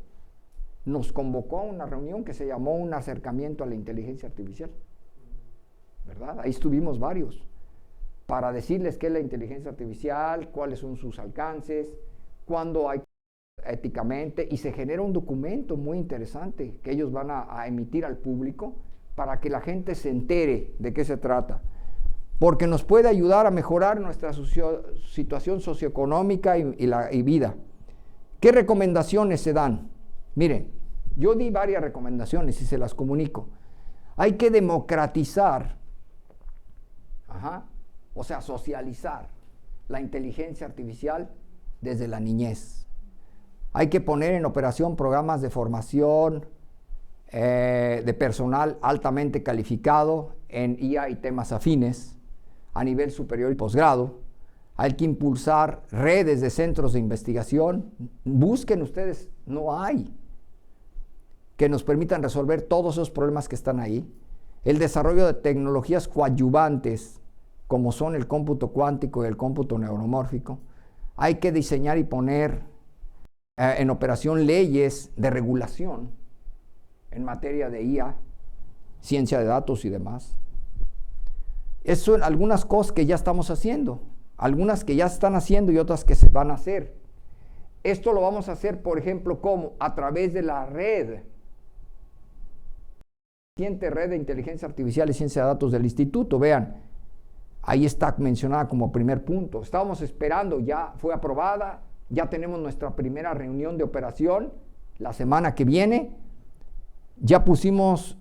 Speaker 2: nos convocó a una reunión que se llamó un acercamiento a la inteligencia artificial, ¿verdad? Ahí estuvimos varios para decirles qué es la inteligencia artificial, cuáles son sus alcances, cuándo hay éticamente, y se genera un documento muy interesante que ellos van a emitir al público para que la gente se entere de qué se trata, porque nos puede ayudar a mejorar nuestra situación socioeconómica y vida. ¿Qué recomendaciones se dan? Miren, yo di varias recomendaciones y se las comunico. Hay que democratizar O sea, socializar la inteligencia artificial desde la niñez. Hay que poner en operación programas de formación de personal altamente calificado en IA y temas afines a nivel superior y posgrado. Hay que impulsar redes de centros de investigación. Busquen ustedes, no hay, que nos permitan resolver todos esos problemas que están ahí. El desarrollo de tecnologías coadyuvantes, como son el cómputo cuántico y el cómputo neuromórfico. Hay que diseñar y poner en operación leyes de regulación en materia de IA, ciencia de datos y demás. Esas son algunas cosas que ya estamos haciendo, algunas que ya se están haciendo y otras que se van a hacer. Esto lo vamos a hacer, por ejemplo, ¿cómo? A través de la red de inteligencia artificial y ciencia de datos del instituto. Vean, ahí está mencionada como primer punto. Estábamos esperando, ya fue aprobada, ya tenemos nuestra primera reunión de operación la semana que viene. Ya pusimos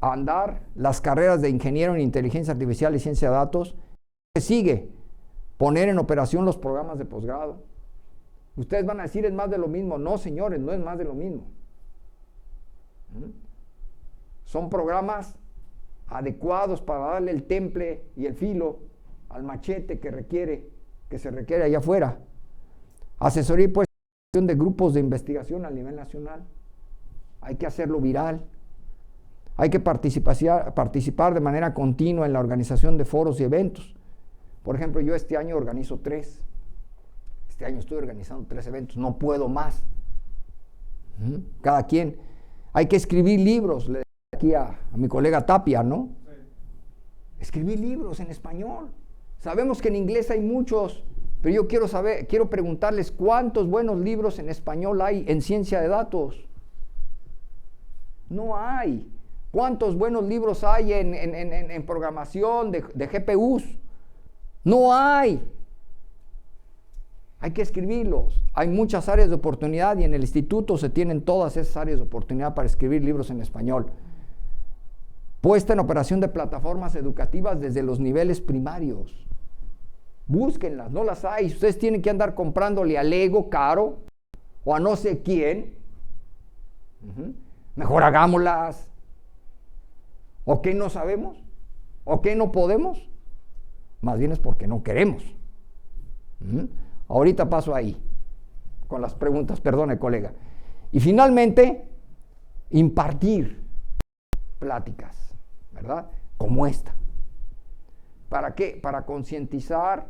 Speaker 2: a andar las carreras de ingeniero en inteligencia artificial y ciencia de datos. ¿Qué sigue? Poner en operación los programas de posgrado. Ustedes van a decir, es más de lo mismo. No, señores, no es más de lo mismo. Son programas adecuados para darle el temple y el filo al machete que se requiere allá afuera. Asesoría y pues de grupos de investigación a nivel nacional. Hay que hacerlo viral. Hay que participar de manera continua en la organización de foros y eventos. Por ejemplo, yo este año organizo 3. Este año estoy organizando 3 eventos. No puedo más. Cada quien. Hay que escribir libros. Le decía aquí a mi colega Tapia, ¿no? Sí. Escribir libros en español. Sabemos que en inglés hay muchos, pero yo quiero preguntarles cuántos buenos libros en español hay en ciencia de datos. No hay. ¿Cuántos buenos libros hay en programación de GPUs? No hay. Hay que escribirlos. Hay muchas áreas de oportunidad y en el instituto se tienen todas esas áreas de oportunidad para escribir libros en español. Puesta en operación de plataformas educativas desde los niveles primarios. Búsquenlas, no las hay. Ustedes tienen que andar comprándole al Lego caro o a no sé quién. Mejor hagámoslas. ¿O qué no sabemos? ¿O qué no podemos? Más bien es porque no queremos. Ahorita paso ahí con las preguntas, perdone colega. Y finalmente, impartir pláticas, ¿verdad? Como esta. ¿Para qué? Para concientizar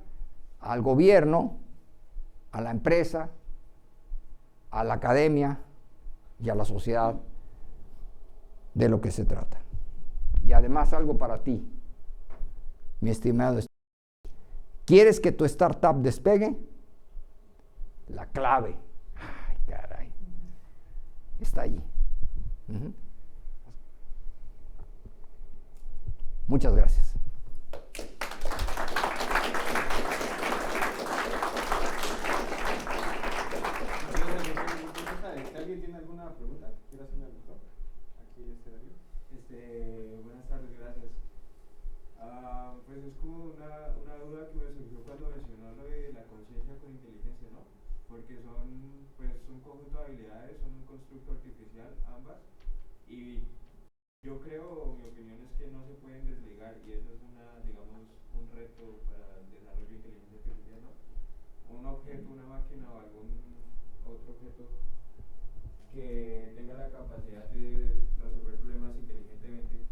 Speaker 2: al gobierno, a la empresa, a la academia y a la sociedad de lo que se trata. Y además algo para ti, mi estimado. ¿Quieres que tu startup despegue? La clave, ay caray, está allí. Muchas gracias.
Speaker 1: ¿Alguien tiene alguna pregunta? ¿Quiere hacerle al doctor? Aquí Darío.
Speaker 4: Buenas tardes, gracias. Pues es como una duda que me surgió cuando mencionó lo de la conciencia con inteligencia, ¿no? Porque son un conjunto de habilidades, son un constructo artificial, ambas, y yo creo, mi opinión es que no se pueden desligar, y eso es digamos, un reto para el desarrollo de inteligencia artificial, ¿no? Un objeto, una máquina o algún otro objeto que tenga la capacidad de resolver problemas inteligentemente,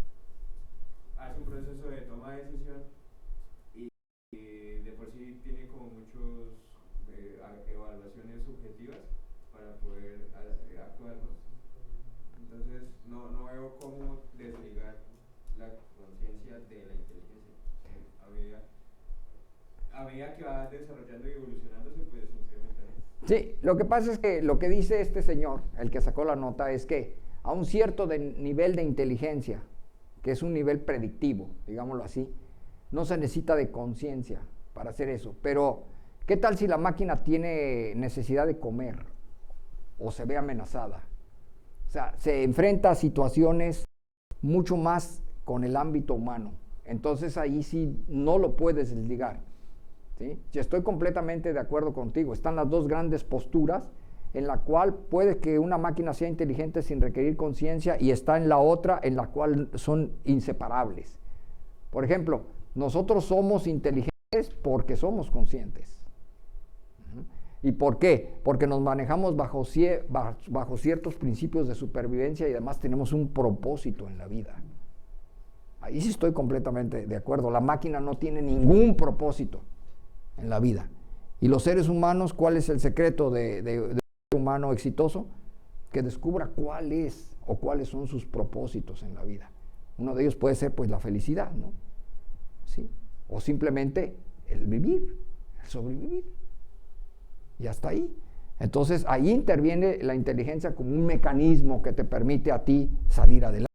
Speaker 4: hace un proceso de toma de decisión y de por sí tiene como muchos evaluaciones subjetivas para poder actuar, ¿no? Entonces no veo cómo desligar la conciencia de la inteligencia. A medida que va desarrollando y evolucionándose, pues incrementa, ¿no?
Speaker 2: Sí, lo que pasa es que lo que dice este señor, el que sacó la nota, es que a un cierto nivel de inteligencia, que es un nivel predictivo, digámoslo así, no se necesita de conciencia para hacer eso. Pero, ¿qué tal si la máquina tiene necesidad de comer o se ve amenazada? O sea, se enfrenta a situaciones mucho más con el ámbito humano. Entonces ahí sí no lo puedes desligar, ¿sí? Yo estoy completamente de acuerdo contigo. Están las dos grandes posturas, en la cual puede que una máquina sea inteligente sin requerir conciencia, y está en la otra en la cual son inseparables. Por ejemplo, nosotros somos inteligentes porque somos conscientes. ¿Y por qué? Porque nos manejamos bajo ciertos principios de supervivencia y además tenemos un propósito en la vida. Ahí sí estoy completamente de acuerdo. La máquina no tiene ningún propósito en la vida. Y los seres humanos, ¿cuál es el secreto de un ser humano exitoso? Que descubra cuál es o cuáles son sus propósitos en la vida. Uno de ellos puede ser pues la felicidad, ¿no? ¿Sí? O simplemente el vivir, el sobrevivir. Y hasta ahí. Entonces ahí interviene la inteligencia como un mecanismo que te permite a ti salir adelante.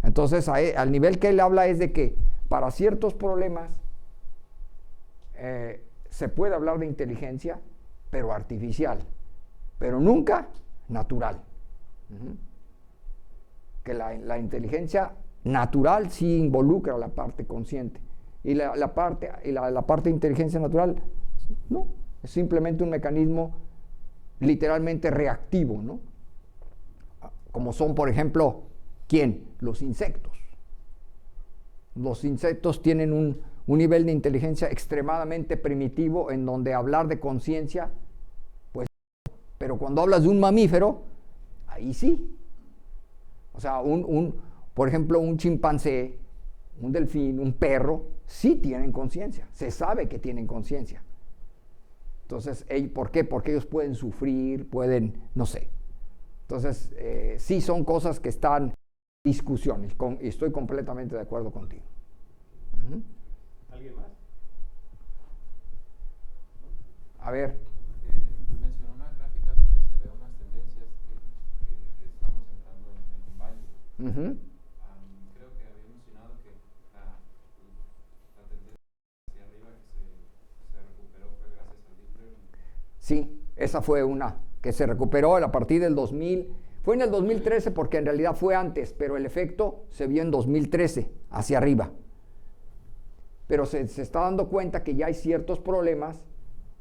Speaker 2: Entonces al nivel que él habla es de que para ciertos problemas se puede hablar de inteligencia, pero artificial, pero nunca natural. Que la inteligencia natural sí involucra la parte consciente, y la parte de inteligencia natural no, es simplemente un mecanismo literalmente reactivo, ¿no? Como son, por ejemplo, ¿quién? Los insectos. Los insectos tienen un nivel de inteligencia extremadamente primitivo, en donde hablar de conciencia, pues, pero cuando hablas de un mamífero, ahí sí. O sea, por ejemplo, un chimpancé, un delfín, un perro, sí tienen conciencia, se sabe que tienen conciencia. Entonces, ¿por qué? Porque ellos pueden sufrir, pueden, no sé. Entonces, sí son cosas que están en discusión, y estoy completamente de acuerdo contigo.
Speaker 1: ¿Alguien más?
Speaker 2: A ver.
Speaker 5: Mencionó unas gráficas donde se ve unas tendencias que estamos entrando en un valle. Creo que había mencionado que la tendencia hacia arriba que se recuperó fue gracias al deep learning.
Speaker 2: Sí, esa fue una que se recuperó a partir del 2000. Fue en el 2013 porque en realidad fue antes, pero el efecto se vio en 2013, hacia arriba. Pero se está dando cuenta que ya hay ciertos problemas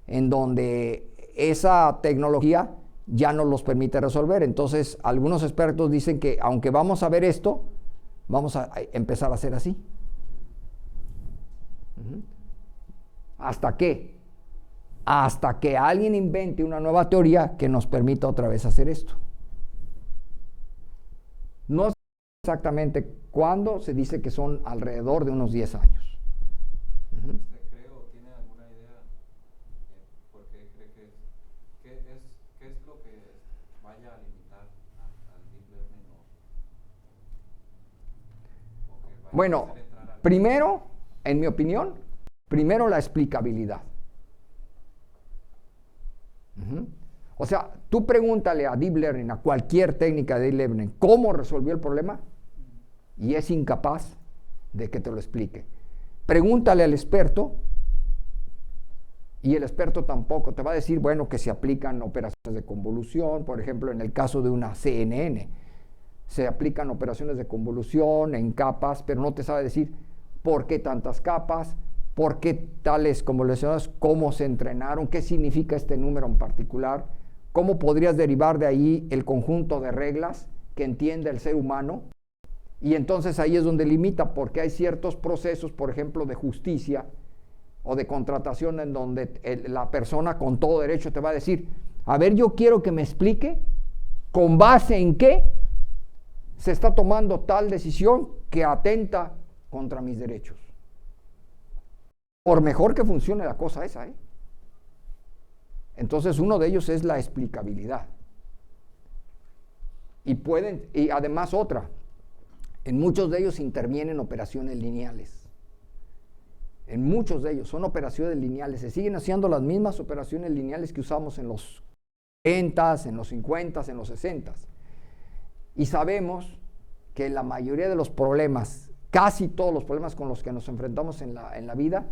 Speaker 2: en donde esa tecnología ya no los permite resolver. Entonces, algunos expertos dicen que aunque vamos a ver esto, vamos a empezar a hacer así. ¿Hasta qué? Hasta que alguien invente una nueva teoría que nos permita otra vez hacer esto. No sé exactamente cuándo, se dice que son alrededor de unos 10 años.
Speaker 5: ¿Usted cree o tiene alguna idea por qué cree que qué es lo que vaya a limitar al deep learning o que vaya
Speaker 2: Bueno,
Speaker 5: a hacer entrar al...
Speaker 2: primero, en mi opinión, la explicabilidad. O sea, tú pregúntale a Deep Learning, a cualquier técnica de Deep Learning, cómo resolvió el problema, y es incapaz de que te lo explique. Pregúntale al experto, y el experto tampoco te va a decir, bueno, que se aplican operaciones de convolución. Por ejemplo, en el caso de una CNN, se aplican operaciones de convolución en capas, pero no te sabe decir por qué tantas capas, por qué tales convoluciones, cómo se entrenaron, qué significa este número en particular, cómo podrías derivar de ahí el conjunto de reglas que entiende el ser humano. Y entonces ahí es donde limita, porque hay ciertos procesos, por ejemplo, de justicia o de contratación, en donde la persona con todo derecho te va a decir, a ver, yo quiero que me explique con base en qué se está tomando tal decisión que atenta contra mis derechos. Por mejor que funcione la cosa esa, Entonces uno de ellos es la explicabilidad. Y además otra, en muchos de ellos intervienen operaciones lineales. En muchos de ellos son operaciones lineales. Se siguen haciendo las mismas operaciones lineales que usamos en los 40s, en los 50s, en los 60s. Y sabemos que la mayoría de los problemas, casi todos los problemas con los que nos enfrentamos en la vida,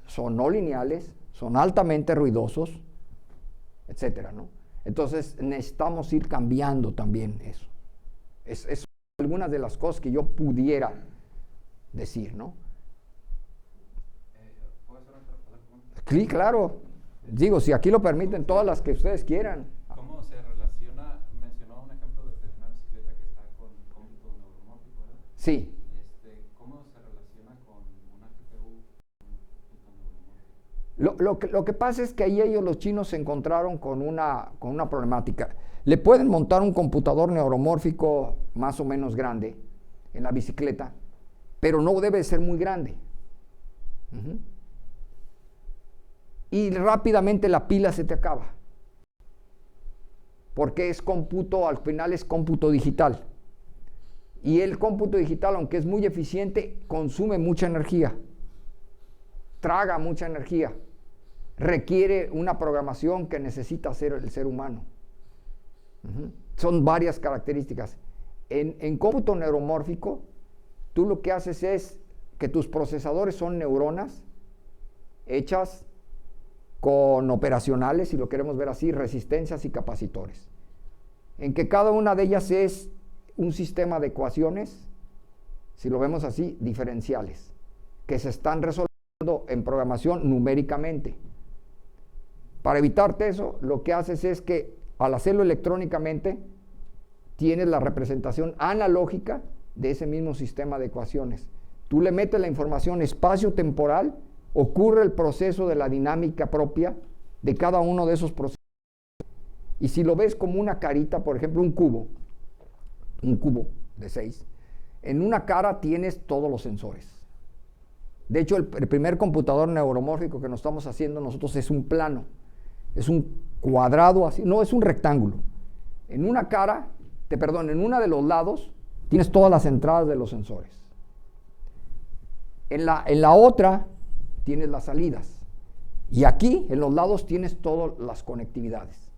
Speaker 2: son no lineales, son altamente ruidosos, etcétera, ¿no? Entonces necesitamos ir cambiando también eso. Es algunas de las cosas que yo pudiera decir, ¿no?
Speaker 5: ¿Puedo hacer otra pregunta?
Speaker 2: Sí, claro. Digo, si aquí lo permiten, todas las que ustedes quieran.
Speaker 5: ¿Cómo se relaciona? Mencionó un ejemplo de una bicicleta que está con cómputo neuromórfico, ¿verdad?
Speaker 2: Sí.
Speaker 5: ¿Cómo se relaciona con una GPU con cómputo neuromórfico?
Speaker 2: Lo que pasa es que ahí los chinos se encontraron con una problemática. Le pueden montar un computador neuromórfico más o menos grande en la bicicleta, pero no debe ser muy grande. Y rápidamente la pila se te acaba. Porque es cómputo, al final es cómputo digital. Y el cómputo digital, aunque es muy eficiente, consume mucha energía. Traga mucha energía. Requiere una programación que necesita hacer el ser humano. Son varias características. En cómputo neuromórfico, tú lo que haces es que tus procesadores son neuronas hechas con operacionales, si lo queremos ver así, resistencias y capacitores. En que cada una de ellas es un sistema de ecuaciones, si lo vemos así, diferenciales, que se están resolviendo en programación numéricamente. Para evitarte eso, lo que haces es que al hacerlo electrónicamente, tienes la representación analógica de ese mismo sistema de ecuaciones. Tú le metes la información espacio-temporal, ocurre el proceso de la dinámica propia de cada uno de esos procesos. Y si lo ves como una carita, por ejemplo, un cubo de 6, en una cara tienes todos los sensores. De hecho, el primer computador neuromórfico que nos estamos haciendo nosotros es un plano, es un cuadrado así, no, es un rectángulo. En una cara, en una de los lados tienes todas las entradas de los sensores. En la otra tienes las salidas. Y aquí, en los lados, tienes todas las conectividades.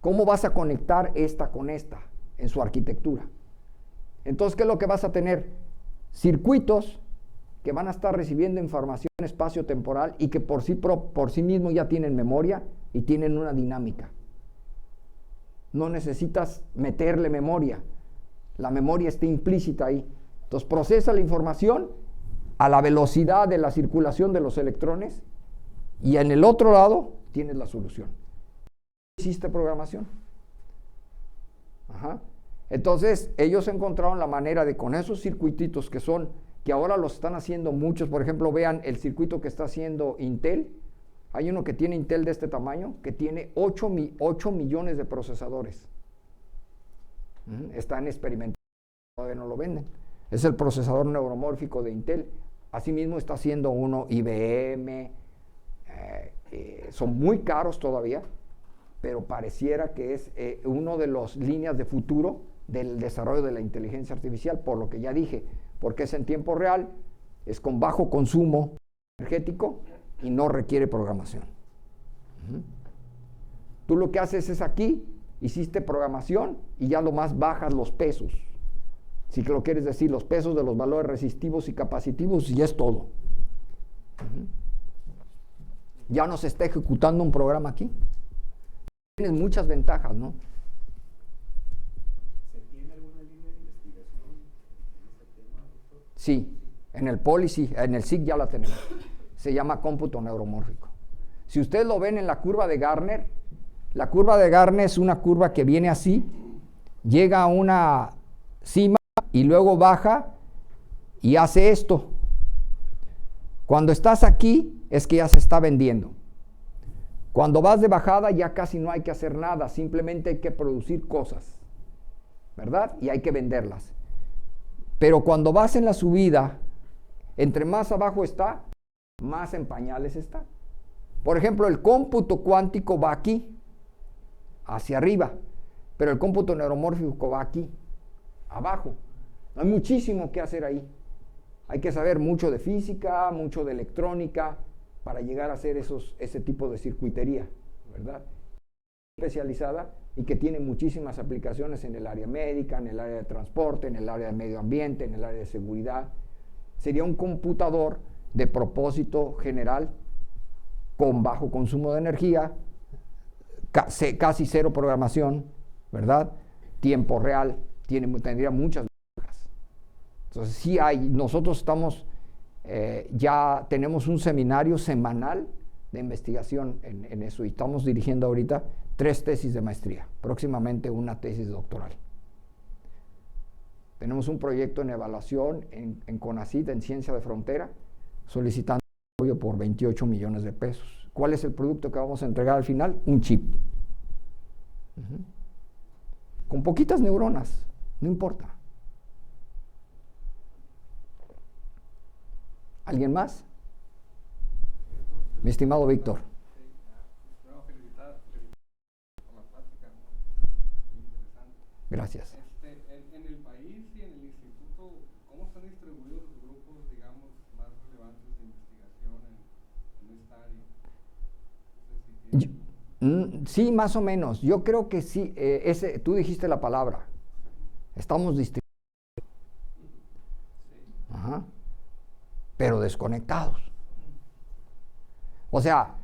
Speaker 2: ¿Cómo vas a conectar esta con esta en su arquitectura? Entonces, ¿qué es lo que vas a tener? Circuitos que van a estar recibiendo información espacio-temporal y que por sí mismos ya tienen memoria y tienen una dinámica. No necesitas meterle memoria. La memoria está implícita ahí. Entonces, procesa la información a la velocidad de la circulación de los electrones y en el otro lado tienes la solución. Hiciste programación. Entonces ellos encontraron la manera de, con esos circuititos que ahora los están haciendo muchos, por ejemplo, vean el circuito que está haciendo Intel. Hay uno que tiene Intel de este tamaño, que tiene 8 millones de procesadores. Está en experimentación, todavía no lo venden. Es el procesador neuromórfico de Intel. Asimismo está haciendo uno IBM, son muy caros todavía, pero pareciera que es uno de las líneas de futuro del desarrollo de la inteligencia artificial, por lo que ya dije, porque es en tiempo real, es con bajo consumo energético y no requiere programación. Tú lo que haces es aquí, hiciste programación y ya lo más bajas los pesos. Si lo quieres decir, los pesos de los valores resistivos y capacitivos, y es todo. Ya no se está ejecutando un programa aquí. Tienes muchas ventajas, ¿no?
Speaker 4: ¿Se tiene alguna línea de investigación en este tema, doctor?
Speaker 2: Sí, en el Policy, en el SIG ya la tenemos. Se llama cómputo neuromórfico. Si ustedes lo ven en la curva de Gartner, la curva de Gartner es una curva que viene así, llega a una cima y luego baja y hace esto. Cuando estás aquí es que ya se está vendiendo. Cuando vas de bajada ya casi no hay que hacer nada, simplemente hay que producir cosas, ¿verdad? Y hay que venderlas. Pero cuando vas en la subida, entre más abajo está, más en pañales está. Por ejemplo, el cómputo cuántico va aquí, hacia arriba, pero el cómputo neuromórfico va aquí, abajo. Hay muchísimo que hacer ahí. Hay que saber mucho de física, mucho de electrónica, para llegar a hacer ese tipo de circuitería, ¿verdad? Especializada y que tiene muchísimas aplicaciones en el área médica, en el área de transporte, en el área de medio ambiente, en el área de seguridad. Sería un computador de propósito general con bajo consumo de energía, casi cero programación, ¿verdad? Tiempo real, tendría muchas ventajas. Entonces sí hay, nosotros estamos, ya tenemos un seminario semanal de investigación en eso y estamos dirigiendo ahorita 3 tesis de maestría, próximamente una tesis doctoral. Tenemos un proyecto en evaluación en CONACYT, en Ciencia de Frontera, solicitando apoyo por 28 millones de pesos. ¿Cuál es el producto que vamos a entregar al final? Un chip. Con poquitas neuronas, no importa. ¿Alguien más? Mi estimado Víctor.
Speaker 6: Bueno, felicitar por la plática, muy interesante.
Speaker 2: Gracias.
Speaker 6: En el país y en el instituto, ¿cómo están distribuidos los grupos, digamos, más relevantes de investigación en esta área? No sé si tienen...
Speaker 2: Sí, más o menos. Yo creo que sí. Tú dijiste la palabra. Estamos distribuidos. Ajá. Pero desconectados. O sea,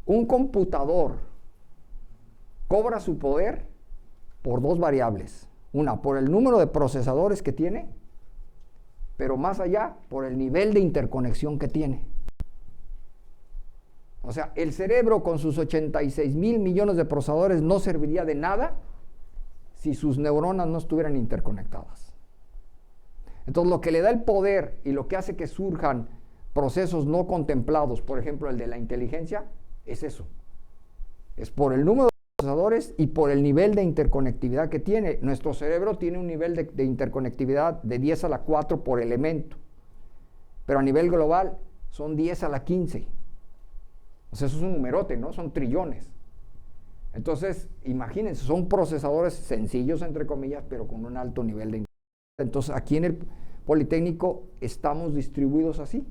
Speaker 2: un computador cobra su poder por 2 variables. Una, por el número de procesadores que tiene, pero más allá, por el nivel de interconexión que tiene. O sea, el cerebro con sus 86,000 millones de procesadores no serviría de nada si sus neuronas no estuvieran interconectadas. Entonces, lo que le da el poder y lo que hace que surjan procesos no contemplados, por ejemplo, el de la inteligencia, es eso. Es por el número de procesadores y por el nivel de interconectividad que tiene. Nuestro cerebro tiene un nivel de interconectividad de 10 a la 4 por elemento, pero a nivel global son 10 a la 15. O sea, eso es un numerote, ¿no? Son trillones. Entonces, imagínense, son procesadores sencillos, entre comillas, pero con un alto nivel de interconectividad. Entonces, aquí en el Politécnico estamos distribuidos así.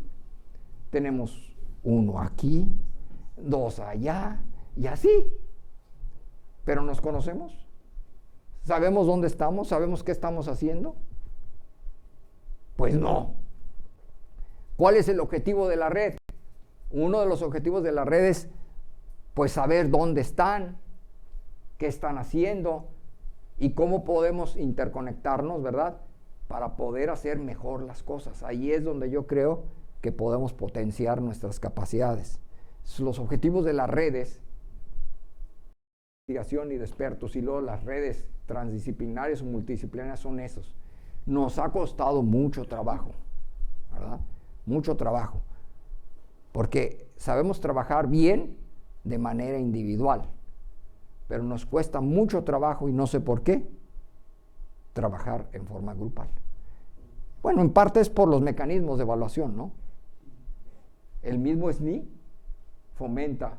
Speaker 2: Tenemos 1 aquí, 2 allá, y así. Pero nos conocemos. ¿Sabemos dónde estamos? ¿Sabemos qué estamos haciendo? Pues no. ¿Cuál es el objetivo de la red? Uno de los objetivos de la red es, pues, saber dónde están, qué están haciendo y cómo podemos interconectarnos, ¿verdad?, para poder hacer mejor las cosas. Ahí es donde yo creo que podemos potenciar nuestras capacidades. Los objetivos de las redes, investigación y de expertos, y luego las redes transdisciplinarias o multidisciplinarias son esos. Nos ha costado mucho trabajo, ¿verdad? Mucho trabajo. Porque sabemos trabajar bien de manera individual, pero nos cuesta mucho trabajo, y no sé por qué, trabajar en forma grupal. Bueno, en parte es por los mecanismos de evaluación, ¿no? El mismo SNI fomenta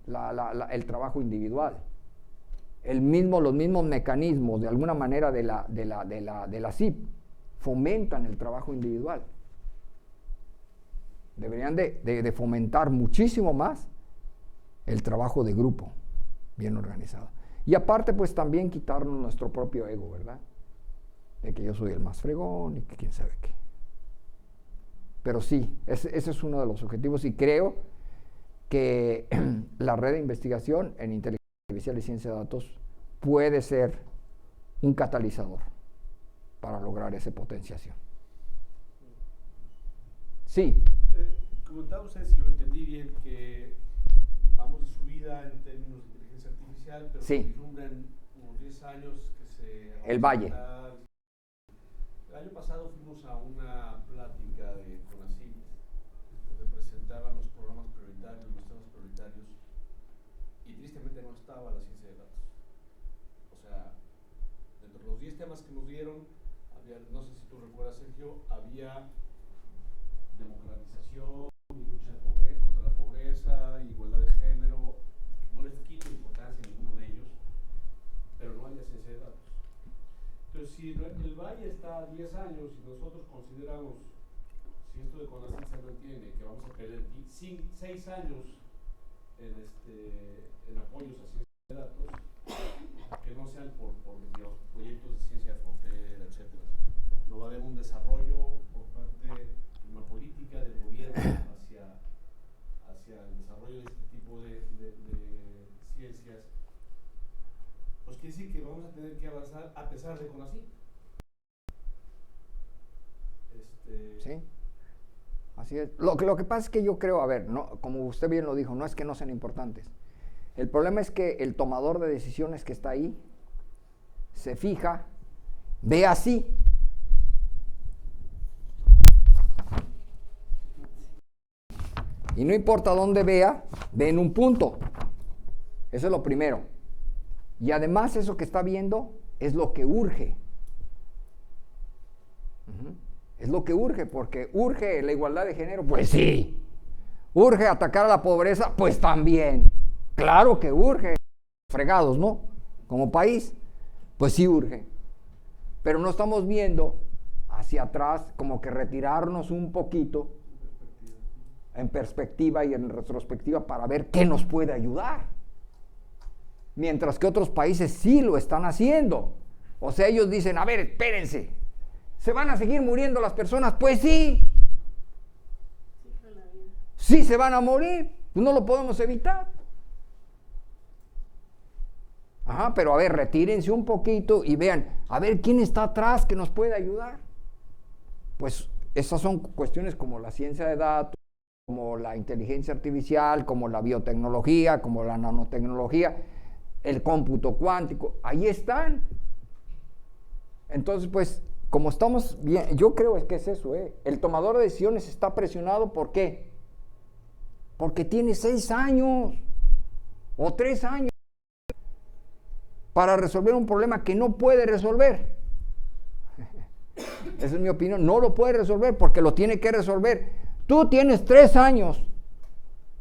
Speaker 2: el trabajo individual. Los mismos mecanismos, de alguna manera, de la CIP fomentan el trabajo individual. Deberían de fomentar muchísimo más el trabajo de grupo, bien organizado. Y aparte, pues también quitarnos nuestro propio ego, ¿verdad? De que yo soy el más fregón y que quién sabe qué. Pero sí, ese es uno de los objetivos, y creo que la red de investigación en inteligencia artificial y ciencia de datos puede ser un catalizador para lograr esa potenciación. Sí.
Speaker 7: Comentaba usted, si lo entendí bien, que vamos de subida en términos de inteligencia artificial, pero
Speaker 2: sí,
Speaker 7: vislumbran unos 10 años que se...
Speaker 2: El Valle.
Speaker 7: El año pasado fuimos a una plática de CONACYT, donde presentaban los programas prioritarios, los temas prioritarios, y tristemente no estaba la ciencia de datos. O sea, dentro de los 10 temas que nos dieron, había, no sé si tú recuerdas, Sergio, había democratización y lucha contra la pobreza, igualdad de género. No les quito importancia a ninguno de ellos, pero no había ciencia de datos. Entonces, si el Valle está a 10 años y nosotros consideramos, si esto de CONACYT se mantiene, que vamos a perder 6 años en apoyos a ciencia de datos, que no sean por los proyectos de ciencia de frontera, etcétera, no va a haber un desarrollo por parte, una política del gobierno hacia el desarrollo de este tipo de ciencias. Pues quiere decir que vamos a tener que avanzar a pesar de CONACYT.
Speaker 2: ¿Sí? Así es. Lo que pasa es que yo creo, a ver, no, como usted bien lo dijo, no es que no sean importantes. El problema es que el tomador de decisiones que está ahí se fija, ve así. Y no importa dónde vea, ve en un punto. Eso es lo primero. Y además eso que está viendo es lo que urge. Es lo que urge, porque urge la igualdad de género, pues sí. Urge atacar a la pobreza, pues también. Claro que urge. Fregados, ¿no? Como país, pues sí urge. Pero no estamos viendo hacia atrás, como que retirarnos un poquito en perspectiva y en retrospectiva para ver qué nos puede ayudar. Mientras que otros países sí lo están haciendo. O sea, ellos dicen, a ver, espérense, ¿se van a seguir muriendo las personas? Pues sí. Sí se van a morir, no lo podemos evitar. Ajá, pero a ver, retírense un poquito y vean, a ver quién está atrás que nos puede ayudar. Pues esas son cuestiones como la ciencia de datos, como la inteligencia artificial, como la biotecnología, como la nanotecnología, el cómputo cuántico, ahí están. Entonces, pues, como estamos bien, yo creo que es eso, el tomador de decisiones está presionado, ¿por qué? Porque tiene 6 años o 3 años para resolver un problema que no puede resolver. Esa es mi opinión, no lo puede resolver porque lo tiene que resolver. Tú tienes 3 años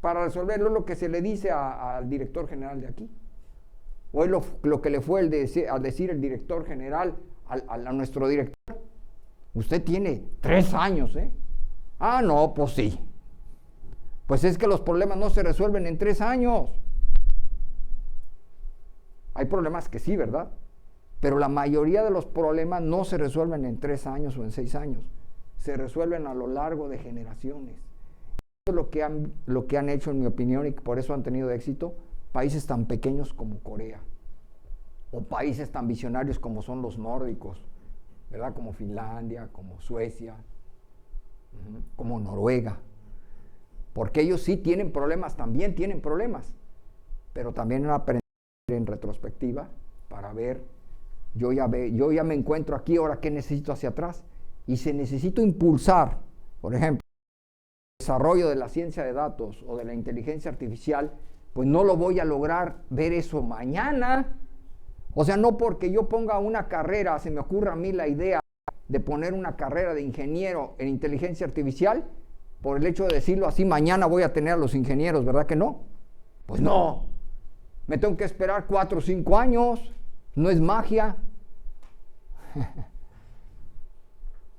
Speaker 2: para resolverlo, es lo que se le dice al director general de aquí. O es lo que le fue al decir el director general a nuestro director. Usted tiene 3 años, Ah, no, pues sí. Pues es que los problemas no se resuelven en 3 años. Hay problemas que sí, ¿verdad? Pero la mayoría de los problemas no se resuelven en 3 años o en 6 años. Se resuelven a lo largo de generaciones. Eso es lo que han hecho, en mi opinión, y por eso han tenido éxito, países tan pequeños como Corea, o países tan visionarios como son los nórdicos, ¿verdad? Como Finlandia, como Suecia, como Noruega. Porque ellos sí tienen problemas, también tienen problemas, pero también han aprendido en retrospectiva para ver, yo ya me encuentro aquí, ahora qué necesito hacia atrás. Y si necesito impulsar, por ejemplo, el desarrollo de la ciencia de datos o de la inteligencia artificial, pues no lo voy a lograr ver eso mañana. O sea, no porque yo ponga una carrera, se me ocurra a mí la idea de poner una carrera de ingeniero en inteligencia artificial, por el hecho de decirlo así, mañana voy a tener a los ingenieros, ¿verdad que no? Pues no. Me tengo que esperar 4 o 5 años, no es magia.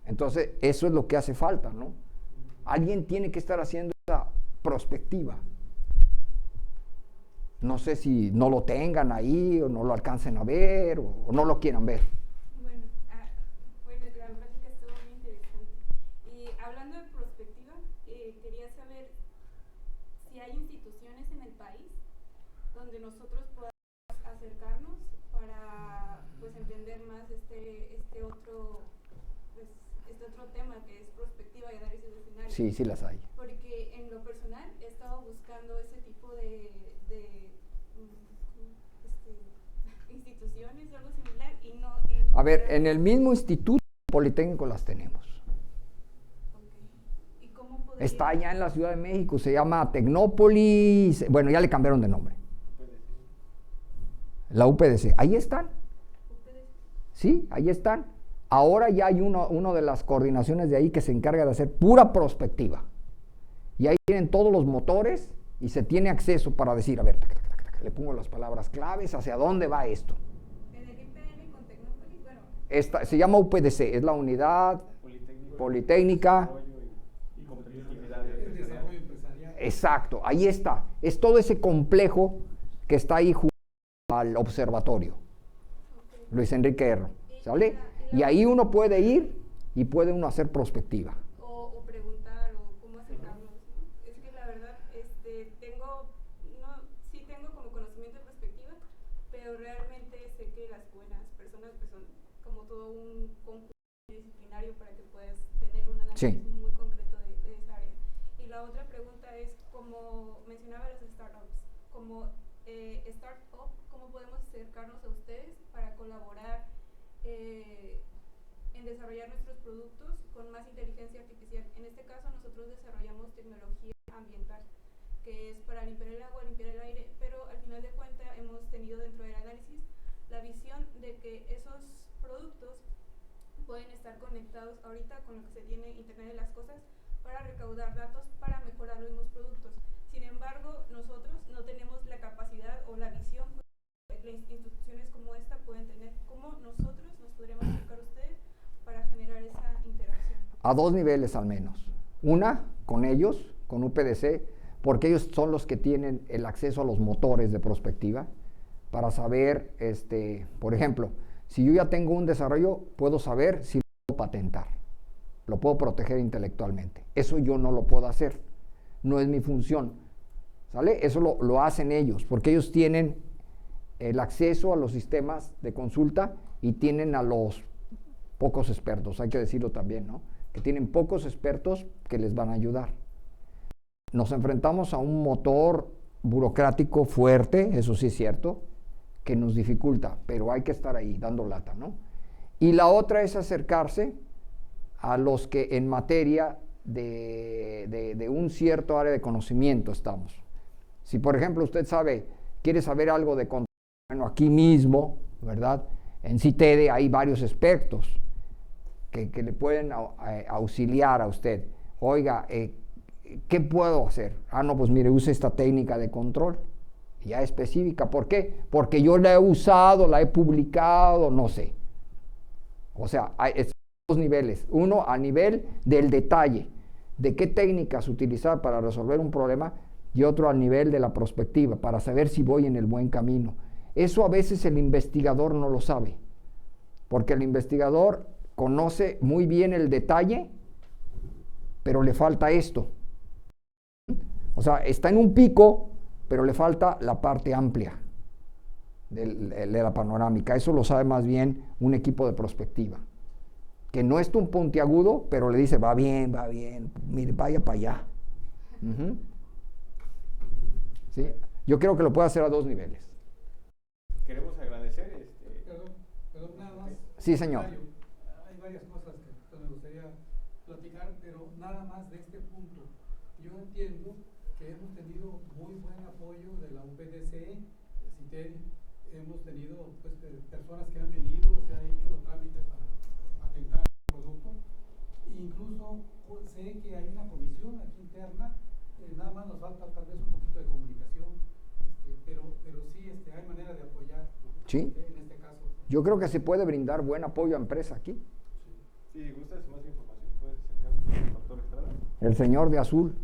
Speaker 2: Entonces, eso es lo que hace falta, ¿no? Alguien tiene que estar haciendo esa prospectiva. No sé si no lo tengan ahí, o no lo alcancen a ver, o no lo quieran ver.
Speaker 3: Bueno, la plática estuvo muy interesante. Y hablando de prospectiva, quería saber si hay instituciones en el país donde nosotros podamos acercarnos para, pues, entender más este otro tema que es prospectiva y análisis de escenarios.
Speaker 2: Sí, sí las hay.
Speaker 3: Porque en lo personal he estado buscando ese tipo de instituciones o algo similar y no...
Speaker 2: A ver, en el mismo Instituto Politécnico las tenemos.
Speaker 3: Okay. ¿Y cómo podría...
Speaker 2: Está allá en la Ciudad de México, se llama Tecnópolis, bueno, ya le cambiaron de nombre. La UPDC, ahí están. Sí, ahí están. Ahora ya hay uno de las coordinaciones de ahí que se encarga de hacer pura prospectiva. Y ahí tienen todos los motores y se tiene acceso para decir, a ver, le pongo las palabras claves, hacia dónde va esto.
Speaker 3: ¿En el IPN con Tecnópolis? Bueno.
Speaker 2: Esta, se llama UPDC, es la unidad Politécnica.
Speaker 1: Y competitividad de
Speaker 6: desarrollo empresarial.
Speaker 2: Exacto, ahí está. Es todo ese complejo que está ahí junto al observatorio.
Speaker 3: Okay.
Speaker 2: Luis Enrique Erro, ¿sale? Y ahí uno puede ir y puede uno hacer prospectiva.
Speaker 3: O preguntar o cómo acercarnos, ¿no? Es que la verdad, sí tengo como conocimiento de perspectiva, pero realmente sé que las buenas personas pues son como todo un conjunto disciplinario para que puedas tener un análisis
Speaker 2: Sí.
Speaker 3: Es muy concreto de esa área. Y la otra pregunta es, como mencionaba las startups, como startup, ¿cómo podemos acercarnos a ustedes para colaborar en desarrollar nuestros productos con más inteligencia artificial? En este caso nosotros desarrollamos tecnología ambiental, que es para limpiar el agua, limpiar el aire, pero al final de cuentas hemos tenido dentro del análisis la visión de que esos productos pueden estar conectados ahorita con lo que se tiene Internet de las Cosas para recaudar datos para mejorar los mismos productos. Sin embargo, nosotros no tenemos la capacidad o la visión que instituciones como esta pueden tener. ¿Cómo nosotros nos podríamos acercar a ustedes para generar esa interacción?
Speaker 2: A dos niveles al menos. Una, con ellos, con UPDC, porque ellos son los que tienen el acceso a los motores de prospectiva para saber, por ejemplo, si yo ya tengo un desarrollo, puedo saber si lo puedo patentar, lo puedo proteger intelectualmente. Eso yo no lo puedo hacer, no es mi función, ¿sale? Eso lo hacen ellos, porque ellos tienen el acceso a los sistemas de consulta y tienen a los pocos expertos, hay que decirlo también, ¿no? Que tienen pocos expertos que les van a ayudar. Nos enfrentamos a un motor burocrático fuerte, eso sí es cierto, que nos dificulta, pero hay que estar ahí dando lata, ¿no? Y la otra es acercarse a los que en materia de un cierto área de conocimiento estamos. Si por ejemplo usted quiere saber algo de control, bueno, aquí mismo, ¿verdad? En CITEDE hay varios expertos que le pueden auxiliar a usted. Oiga, ¿qué puedo hacer? No, pues mire, use esta técnica de control, ya específica. ¿Por qué? Porque yo la he usado, la he publicado, no sé. O sea, hay dos niveles. Uno, a nivel del detalle, de qué técnicas utilizar para resolver un problema, y otro al nivel de la prospectiva, para saber si voy en el buen camino. Eso a veces el investigador no lo sabe, porque el investigador conoce muy bien el detalle, pero le falta esto. O sea, está en un pico, pero le falta la parte amplia de la panorámica. Eso lo sabe más bien un equipo de prospectiva, que no es un puntiagudo, pero le dice, va bien, mire, vaya para allá. ¿Sí? Yo creo que lo puede hacer a dos niveles.
Speaker 1: Queremos agradecer.
Speaker 6: Perdón, nada más.
Speaker 2: Sí, señor.
Speaker 6: Hay varias cosas que me gustaría platicar, pero nada más de este punto. Yo entiendo que hemos tenido muy buen apoyo de la UPDC, CITEDE, hemos tenido pues, personas que han venido, se han hecho trámites para patentar el producto, incluso sé que hay una comisión aquí interna, nada más nos falta tal vez un poquito de comunicación, pero sí hay manera de apoyar.
Speaker 2: Sí.
Speaker 6: En este caso.
Speaker 2: Yo creo que se puede brindar buen apoyo a empresa aquí.
Speaker 1: Sí, si gustas más información, puedes acercarte al doctor Estrada.
Speaker 2: El señor de azul.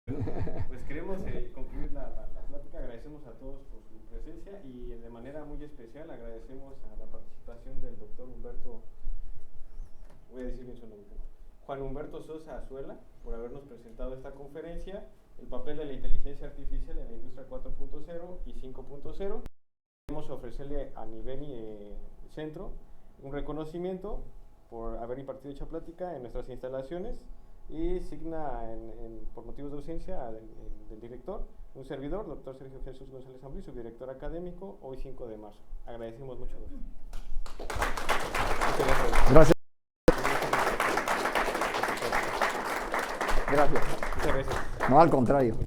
Speaker 1: Pues queremos concluir la plática. Agradecemos a todos por su presencia y de manera muy especial agradecemos a la participación del doctor Humberto, voy a decir bien su nombre, Juan Humberto Sosa Azuela, por habernos presentado esta conferencia, el papel de la inteligencia artificial en la industria 4.0 y 5.0. Queremos ofrecerle a nivel centro un reconocimiento por haber impartido dicha plática en nuestras instalaciones y signa por motivos de ausencia del director, un servidor, doctor Sergio Jesús González Ambrí, subdirector académico, hoy 5 de marzo. Agradecemos mucho.
Speaker 2: Gracias. Gracias.
Speaker 1: Muchas gracias.
Speaker 2: No, al contrario.